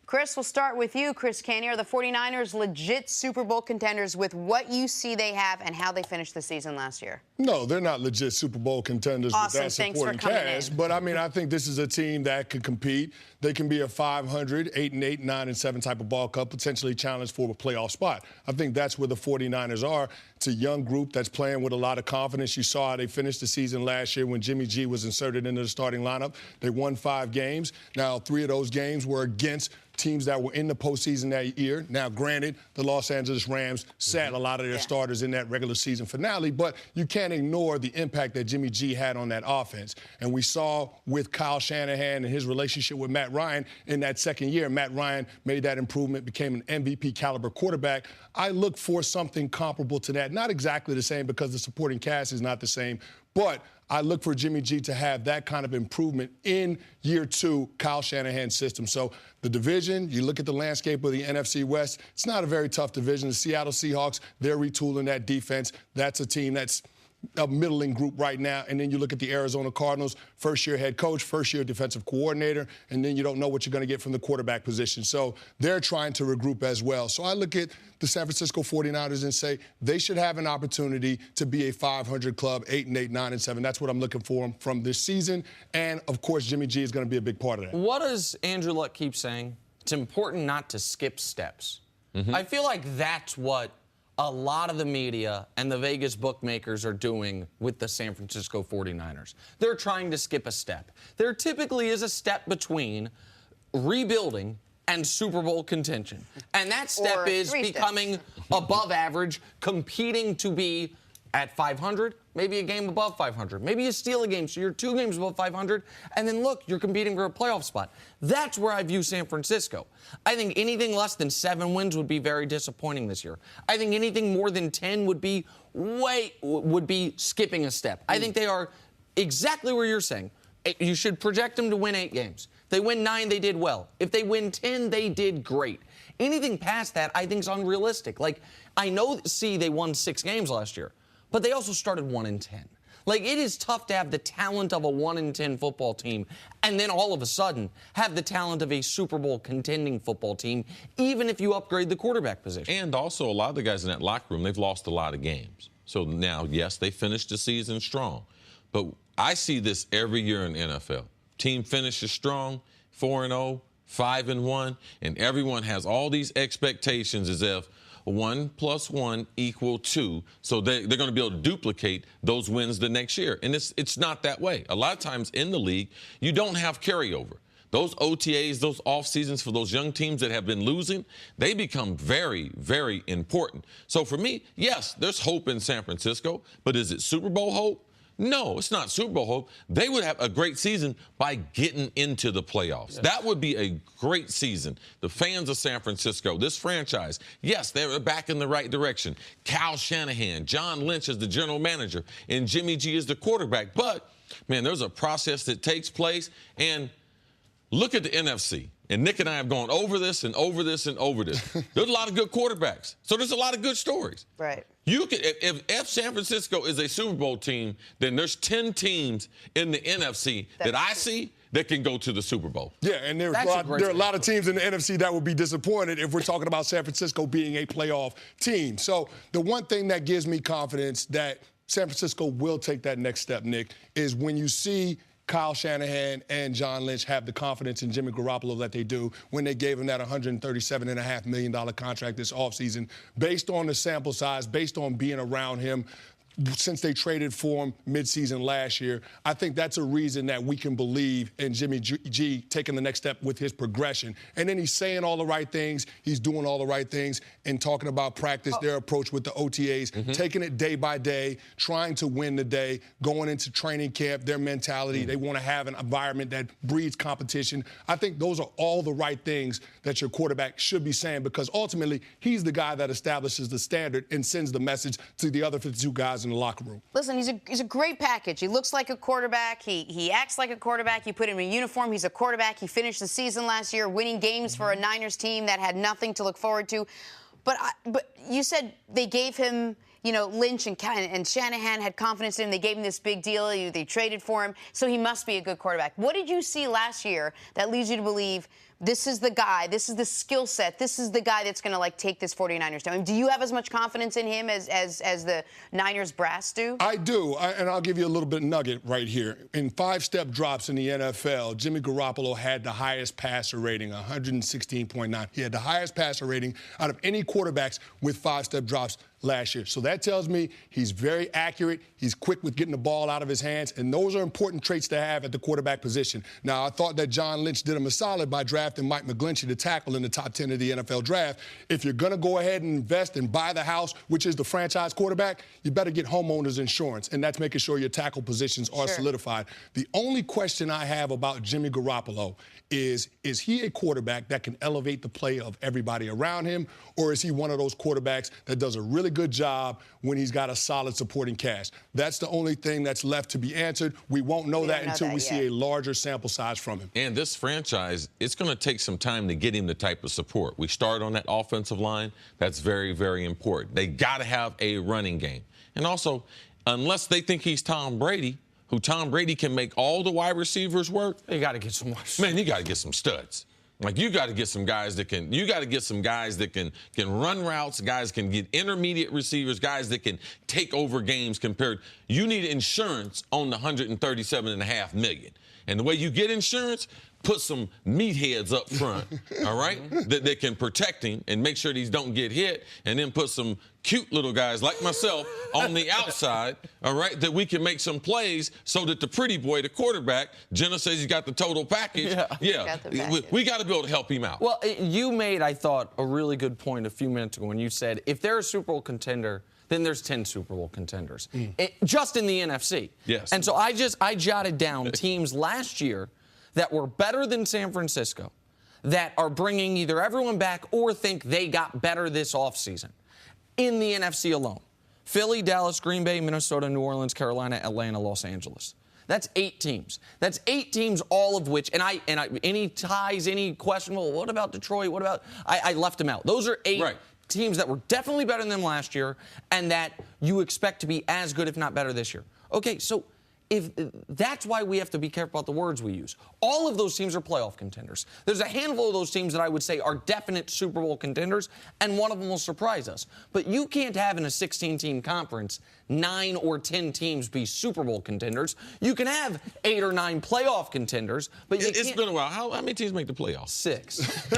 Chris, we'll start with you. Chris Canny, are the 49ers legit Super Bowl contenders with what you see they have and how they finished the season last year? No, they're not legit Super Bowl contenders Awesome. with that Thanks for supporting coming cast. in. But, I mean, I think this is a team that could compete. They can be a 500, 8-8, 9-7 type of ball club, potentially challenge for a playoff spot. I think that's where the 49ers are. It's a young group that's playing with a lot of confidence. You saw how they finished the season last year when Jimmy G was inserted into the starting lineup. They won 5 games. Now, 3 of those games were against teams that were in the postseason that year. Now, granted, the Los Angeles Rams sat a lot of their starters in that regular season finale, but you can't ignore the impact that Jimmy G had on that offense. And we saw with Kyle Shanahan and his relationship with Matt Ryan in that second year, Matt Ryan made that improvement, became an MVP caliber quarterback. I look for something comparable to that. Not exactly the same because the supporting cast is not the same, but I look for Jimmy G to have that kind of improvement in year 2, Kyle Shanahan's system. So the division, you look at the landscape of the NFC West, it's not a very tough division. The Seattle Seahawks, they're retooling that defense. That's a team that's a middling group right now. And then you look at the Arizona Cardinals, first-year head coach, first-year defensive coordinator, and then you don't know what you're going to get from the quarterback position. So they're trying to regroup as well. So I look at the San Francisco 49ers and say they should have an opportunity to be a 500 club, 8-8, 9-7. That's what I'm looking for from this season. And, of course, Jimmy G is going to be a big part of that. What does Andrew Luck keep saying? It's important not to skip steps. I feel like that's what a lot of the media and the Vegas bookmakers are doing with the San Francisco 49ers. They're trying to skip a step. There typically is a step between rebuilding and Super Bowl contention. And that step is becoming above average, competing to be at 500, maybe a game above 500. Maybe you steal a game, so you're 2 games above 500, and then look, you're competing for a playoff spot. That's where I view San Francisco. I think anything less than 7 wins would be very disappointing this year. I think anything more than 10 would be skipping a step. I think they are exactly where you're saying. You should project them to win 8 games. If they win 9, they did well. If they win 10, they did great. Anything past that, I think, is unrealistic. Like, I know, they won 6 games last year, but they also started 1-10. Like, it is tough to have the talent of a 1-10 football team and then all of a sudden have the talent of a Super Bowl contending football team, even if you upgrade the quarterback position. And also, a lot of the guys in that locker room, they've lost a lot of games. So now, yes, they finished the season strong. But I see this every year in the NFL. Team finishes strong, 4-0, 5-1, and everyone has all these expectations as if 1 + 1 = 2. So they're going to be able to duplicate those wins the next year. And it's not that way. A lot of times in the league, you don't have carryover. Those OTAs, those off seasons for those young teams that have been losing, they become very, very important. So for me, yes, there's hope in San Francisco, but is it Super Bowl hope? No, it's not Super Bowl hope. They would have a great season by getting into the playoffs. Yes. That would be a great season. The fans of San Francisco, this franchise, yes, they're back in the right direction. Kyle Shanahan, John Lynch is the general manager, and Jimmy G is the quarterback. But, man, there's a process that takes place. And look at the NFC. And Nick and I have gone over this and over this and over this. There's a lot of good quarterbacks. So there's a lot of good stories. Right. You can, if San Francisco is a Super Bowl team, then there's 10 teams in the NFC that I see that can go to the Super Bowl. Yeah, and there are a lot of teams in the NFC that would be disappointed if we're talking about San Francisco being a playoff team. So the one thing that gives me confidence that San Francisco will take that next step, Nick, is when you see Kyle Shanahan and John Lynch have the confidence in Jimmy Garoppolo that they do when they gave him that $137.5 million contract this offseason, based on the sample size, based on being around him since they traded for him midseason last year. I think that's a reason that we can believe in Jimmy G taking the next step with his progression. And then he's saying all the right things. He's doing all the right things and talking about practice, their approach with the OTAs, taking it day by day, trying to win the day, going into training camp, their mentality. They want to have an environment that breeds competition. I think those are all the right things that your quarterback should be saying, because ultimately he's the guy that establishes the standard and sends the message to the other 52 guys in the locker room. Listen, he's a great package. He looks like a quarterback. He acts like a quarterback. You put him in a uniform, he's a quarterback. He finished the season last year winning games for a Niners team that had nothing to look forward to. But you said they gave him, Lynch and Shanahan had confidence in him. They gave him this big deal. They traded for him. So he must be a good quarterback. What did you see last year that leads you to believe this is the guy, this is the skill set, this is the guy that's going to take this 49ers down? I mean, do you have as much confidence in him as the Niners brass do? I do, and I'll give you a little bit of nugget right here. In 5-step drops in the NFL, Jimmy Garoppolo had the highest passer rating, 116.9. He had the highest passer rating out of any quarterbacks with 5-step drops last year. So that tells me he's very accurate, he's quick with getting the ball out of his hands, and those are important traits to have at the quarterback position. Now, I thought that John Lynch did him a solid by drafting Mike McGlinchey to tackle in the top 10 of the NFL draft. If you're going to go ahead and invest and buy the house, which is the franchise quarterback, you better get homeowners insurance, and that's making sure your tackle positions are solidified. The only question I have about Jimmy Garoppolo is he a quarterback that can elevate the play of everybody around him, or is he one of those quarterbacks that does a really good job when he's got a solid supporting cast? That's the only thing that's left to be answered. We won't know that until we see a larger sample size from him. And this franchise, it's going to take some time to get him the type of support. We start on that offensive line. That's very, very important. They got to have a running game. And also, unless they think he's Tom Brady, who Tom Brady can make all the wide receivers work, you got to get some. Man, you got to get some studs. You got to get some guys that can. You got to get some guys that can run routes. Guys can get intermediate receivers. Guys that can take over games. Compared, you need insurance on the $137.5 million. And the way you get insurance, put some meatheads up front, all right, that can protect him and make sure these don't get hit, and then put some cute little guys like myself on the outside, all right, that we can make some plays so that the pretty boy, the quarterback, Jenna says he's got the total package. Yeah. We got to be able to help him out. Well, you made, I thought, a really good point a few minutes ago when you said if they're a Super Bowl contender, then there's 10 Super Bowl contenders, just in the NFC. Yes. And so I jotted down teams last year that were better than San Francisco, that are bringing either everyone back or think they got better this offseason in the NFC alone. Philly, Dallas, Green Bay, Minnesota, New Orleans, Carolina, Atlanta, Los Angeles. That's 8 teams. That's 8 teams, all of which, and any ties, any question, well, what about Detroit? What about, I left them out. Those are 8 teams that were definitely better than them last year and that you expect to be as good, if not better, this year. Okay, so if that's why we have to be careful about the words we use. All of those teams are playoff contenders. There's a handful of those teams that I would say are definite Super Bowl contenders, and one of them will surprise us. But you can't have in a 16-team conference 9 or 10 teams be Super Bowl contenders. You can have 8 or 9 playoff contenders, but you it's been a while. How many teams make the playoffs? 6. 6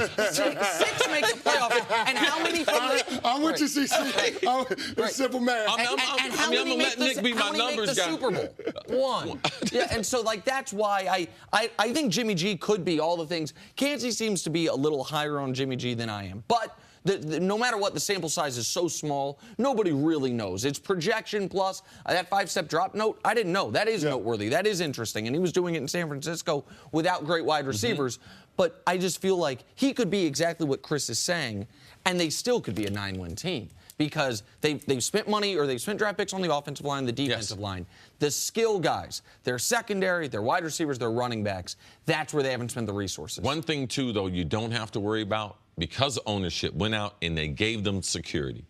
make the playoffs. And how many from the... I'm with you, CC. Simple math. And how many make the Super Bowl? 1. Yeah, and so, that's why I think Jimmy G could be all the things. Kansas seems to be a little higher on Jimmy G than I am. But no matter what, the sample size is so small, nobody really knows. It's projection plus that 5-step drop note. I didn't know. That is noteworthy. That is interesting. And he was doing it in San Francisco without great wide receivers. But I just feel like he could be exactly what Chris is saying, and they still could be a 9-win team. Because they've spent money or they've spent draft picks on the offensive line, the defensive line. The skill guys, their secondary, their wide receivers, their running backs, that's where they haven't spent the resources. One thing, too, though, you don't have to worry about, because ownership went out and they gave them security.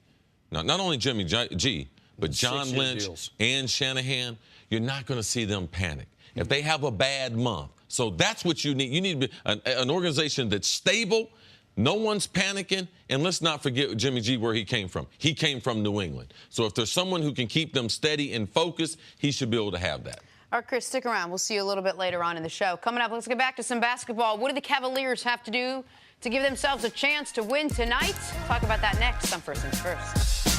Now, not only Jimmy G, but John Lynch and Shanahan, you're not going to see them panic. If they have a bad month. So that's what you need. You need an organization that's stable. No one's panicking, and let's not forget Jimmy G, where he came from. He came from New England. So if there's someone who can keep them steady and focused, he should be able to have that. All right, Chris, stick around. We'll see you a little bit later on in the show. Coming up, let's get back to some basketball. What do the Cavaliers have to do to give themselves a chance to win tonight? Talk about that next on First Things First.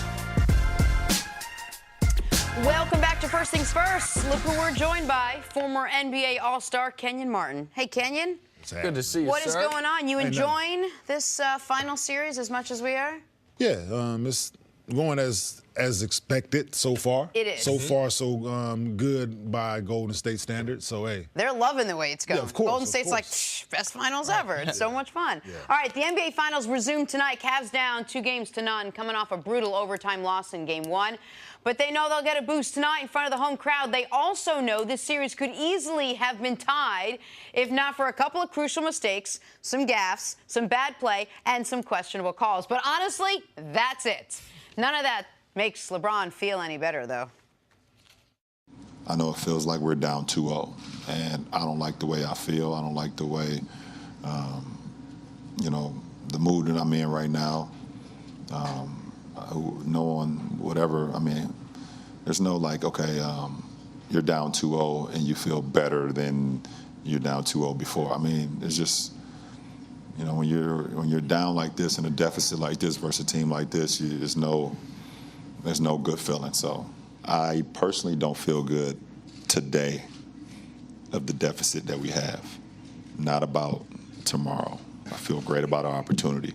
Welcome back to First Things First. Look who we're joined by, former NBA All-Star Kenyon Martin. Hey, Kenyon. Good to see you, What is going on? You enjoying this final series as much as we are? Yeah, it's going as expected so far. It is. So far, so good by Golden State standards. So, hey. They're loving the way it's going. Yeah, of course. Golden State's like, best finals ever. It's so much fun. Yeah. All right, the NBA Finals resume tonight. Cavs down 2-0, coming off a brutal overtime loss in Game 1. but they know they'll get a boost tonight in front of the home crowd. They also know this series could easily have been tied if not for a couple of crucial mistakes, some gaffes, some bad play, and some questionable calls. But honestly, that's it. None of that makes LeBron feel any better, though. I know it feels like we're down 2-0, and I don't like the way I feel. I don't like the way, the mood that I'm in right now. Knowing whatever, I mean, there's no like, okay, you're down 2-0 and you feel better than you're down 2-0 before. I mean, it's just, when you're down like this in a deficit like this versus a team like this, there's no good feeling. So I personally don't feel good today of the deficit that we have. Not about tomorrow. I feel great about our opportunity.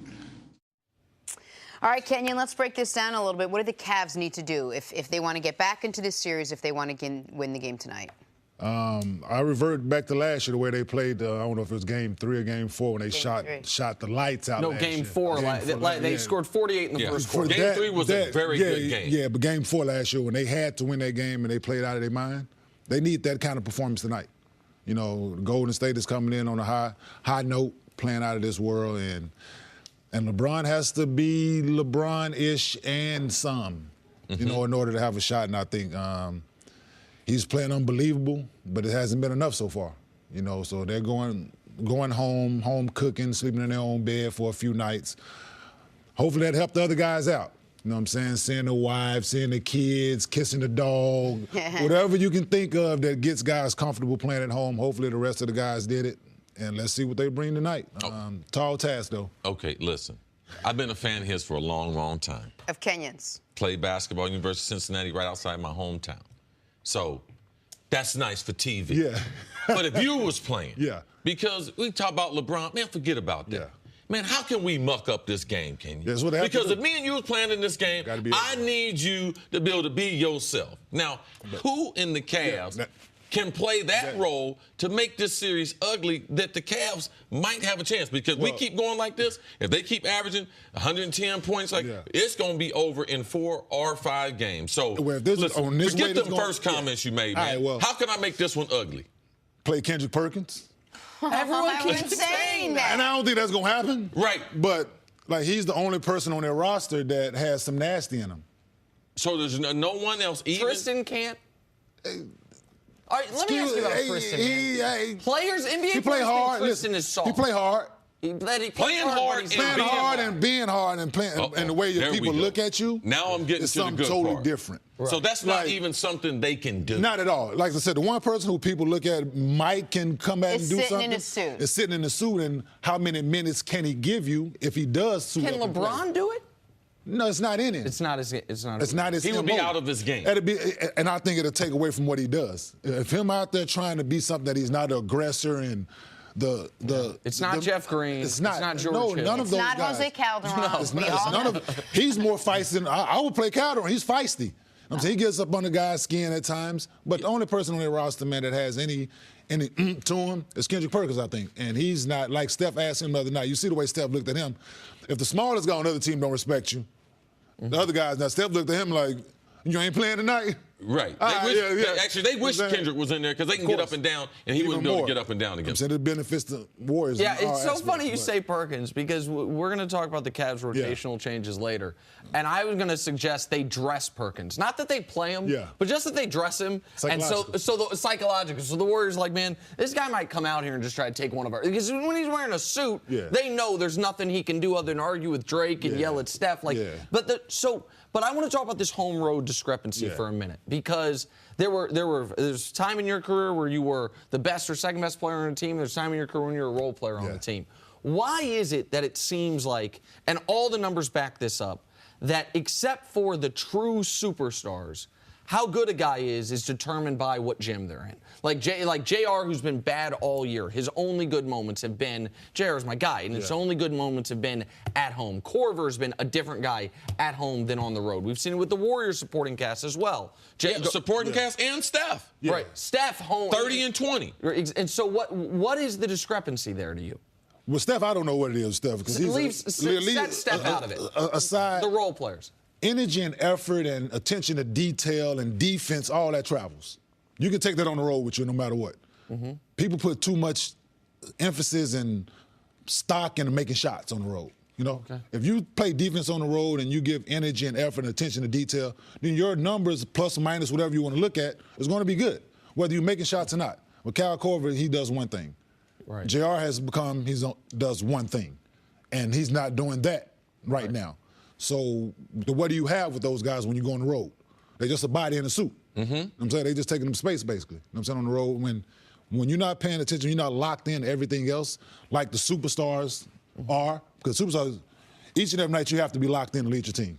All right, Kenyon, let's break this down a little bit. What do the Cavs need to do if they want to get back into this series, if they want to win the game tonight? I revert back to last year, the way they played. I don't know if it was Game 3 or Game 4 when they shot the lights out. No, last Game year. 4. They scored 48 in the first quarter. Game 3 was a very good game. Yeah, but Game 4 last year, when they had to win that game and they played out of their mind, they need that kind of performance tonight. Golden State is coming in on a high note, playing out of this world, and LeBron has to be LeBron-ish and some, in order to have a shot. And I think he's playing unbelievable, but it hasn't been enough so far. So they're going home cooking, sleeping in their own bed for a few nights. Hopefully that helped the other guys out. You know what I'm saying? Seeing the wives, seeing the kids, kissing the dog, whatever you can think of that gets guys comfortable playing at home. Hopefully the rest of the guys did it. And let's see what they bring tonight. Tall task, though. Okay, listen. I've been a fan of his for a long, long time. Of Kenyon's. Played basketball, University of Cincinnati, right outside my hometown. So that's nice for TV. Yeah. But if you was playing, yeah, because we talk about LeBron, man, forget about that. Yeah. Man, how can we muck up this game, Kenyon? That's what happened. Because if me and you was playing in this game, I need you to be able to be yourself. Now, who in the Cavs can play that role to make this series ugly that the Cavs might have a chance? Because we keep going like this, if they keep averaging 110 points, it's going to be over in 4 or 5 games. So listen, forget them first comments you made, man. Right, how can I make this one ugly? Play Kendrick Perkins. Everyone keeps saying that. And I don't think that's going to happen. Right. But, he's the only person on their roster that has some nasty in him. So there's no one else even? Tristan can't? All right, let me ask you about Tristan. Players, NBA he play hard. Tristan is soft. He play hard. Playing hard and being hard and playing and the way your people look at you. Now I'm getting to the good totally part. different. Right. So that's not even something they can do. Not at all. Like I said, the one person who people look at, Mike can come back and do something. Is sitting in a suit. Is sitting in a suit, and how many minutes can he give you if he does suit up? Can LeBron do it? No, it's not in him. It's not his. He would be out of his game. And I think it'll take away from what he does. If him out there trying to be something that he's not an aggressor and it's not Jeff Green. It's not George No, Hill. none of those guys. It's not Jose Calderon. No, it's not. He's more feisty than I would play Calderon. He's feisty. I'm saying he gets up on the guy's skin at times. But the only person on their roster, man, that has any to him is Kendrick Perkins, I think. And he's not, like Steph asked him the other night. You see the way Steph looked at him. If the smallest guy on the other team don't respect you, the other guys, now Steph looked at him like, you ain't playing tonight? Right. Actually, they wish Kendrick was in there because they can get up and down, and he wouldn't be able to get up and down again. I'm saying it benefits the Warriors. Yeah, it's so funny you say Perkins because we're going to talk about the Cavs' rotational changes later. And I was going to suggest they dress Perkins. Not that they play him, but just that they dress him. And psychological. So the Warriors are like, man, this guy might come out here and just try to take one of our. Because when he's wearing a suit, they know there's nothing he can do other than argue with Drake and yell at Steph. But I want to talk about this home road discrepancy for a minute because there's time in your career where you were the best or second best player on a team. There's time in your career when you're a role player on the team. Why is it that it seems like, and all the numbers back this up, that except for the true superstars, how good a guy is determined by what gym they're in. Like JR, who's been bad all year, his only good moments have been, JR's my guy, and his only good moments have been at home. Corver's been a different guy at home than on the road. We've seen it with the Warriors supporting cast as well. Supporting cast and Steph. Right, Steph home. 30 and 20. And so what is the discrepancy there to you? Well, Steph, I don't know what it is, Steph. Because set Steph out of it. Aside the role players. energy and effort and attention to detail and defense, all that travels. You can take that on the road with you no matter what. People put too much emphasis and stock into making shots on the road. You know, if you play defense on the road and you give energy and effort and attention to detail, then your numbers, plus or minus whatever you want to look at, is going to be good, whether you're making shots or not. With Cal Corver, he does one thing. Right. JR has become, does one thing, and he's not doing that right now. So what do you have with those guys when you go on the road? They're just a body in a suit. You know what I'm saying? They're just taking them space, basically. You know what I'm saying? On the road, when you're not paying attention, you're not locked in to everything else like the superstars are, because superstars, each and every night you have to be locked in to lead your team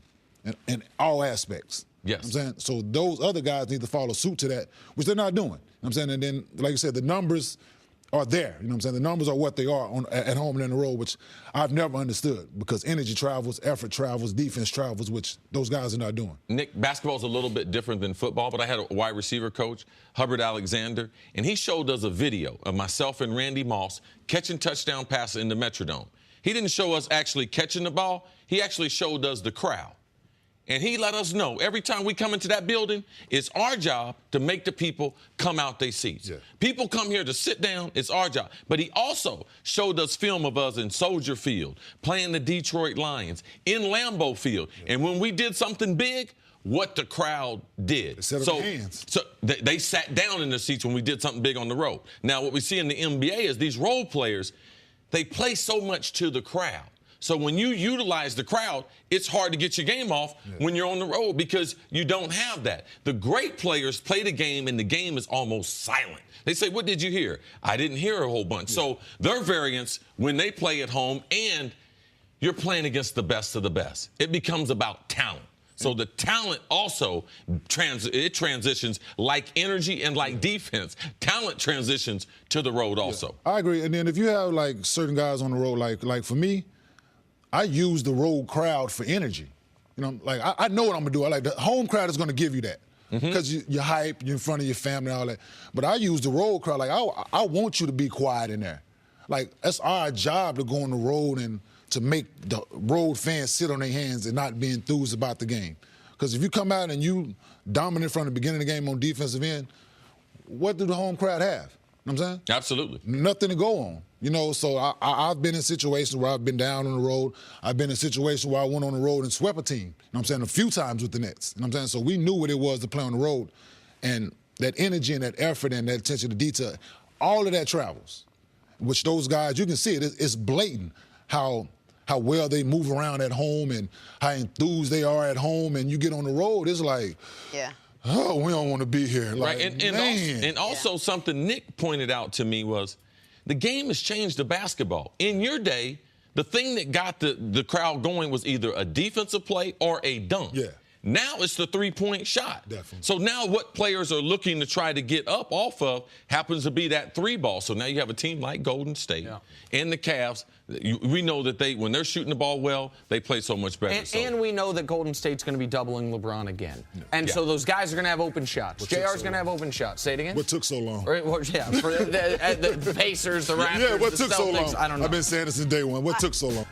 in all aspects. Yes. You know what I'm saying? So those other guys need to follow suit to that, which they're not doing. You know what I'm saying? And then, like you said, the numbers are there. You know what I'm saying? The numbers are what they are at home and on the road, which I've never understood, because energy travels, effort travels, defense travels, which those guys are not doing. Nick, basketball's a little bit different than football, but I had a wide receiver coach, Hubbard Alexander, and he showed us a video of myself and Randy Moss catching touchdown passes in the Metrodome. He didn't show us actually catching the ball. He actually showed us the crowd. And he let us know every time we come into that building, it's our job to make the people come out their seats. Yeah. People come here to sit down, it's our job. But he also showed us film of us in Soldier Field, playing the Detroit Lions, in Lambeau Field. Yeah. And when we did something big, what the crowd did. They set up their hands. So they sat down in their seats when we did something big on the road. Now, what we see in the NBA is these role players, they play so much to the crowd. So when you utilize the crowd, it's hard to get your game off when you're on the road, because you don't have that. The great players play the game, and the game is almost silent. They say, what did you hear? I didn't hear a whole bunch. So their variance when they play at home, and you're playing against the best of the best, it becomes about talent. So the talent also transitions like energy and like defense. Talent transitions to the road also. Yeah, I agree. And then if you have like certain guys on the road, like for me, I use the road crowd for energy. You know, like I know what I'm gonna do. I like the home crowd is gonna give you that, because you're hype, you're in front of your family and all that. But I use the road crowd. Like I want you to be quiet in there. Like that's our job, to go on the road and to make the road fans sit on their hands and not be enthused about the game. Because if you come out and you dominant from the beginning of the game on defensive end, what do the home crowd have? You know what I'm saying? Absolutely. Nothing to go on. You know, so I've been in situations where I've been down on the road. I've been in situations where I went on the road and swept a team, you know what I'm saying, a few times with the Nets. You know what I'm saying? So we knew what it was to play on the road. And that energy and that effort and that attention to detail, all of that travels, which those guys, you can see it. It's blatant how well they move around at home and how enthused they are at home. And you get on the road, it's like, oh, we don't want to be here. Like, right. and also something Nick pointed out to me was, the game has changed to basketball. In your day, the thing that got the crowd going was either a defensive play or a dunk. Yeah. Now it's the three-point shot. Definitely. So now what players are looking to try to get up off of happens to be that three ball. So now you have a team like Golden State and the Cavs. We know that when they're shooting the ball well, they play so much better. And we know that Golden State's going to be doubling LeBron again. And so those guys are going to have open shots. JR's going to have open shots. Say it again. What took so long? For the Pacers, the Raptors, what the took Celtics, so long? I don't know. I've been saying this since day one. What took so long?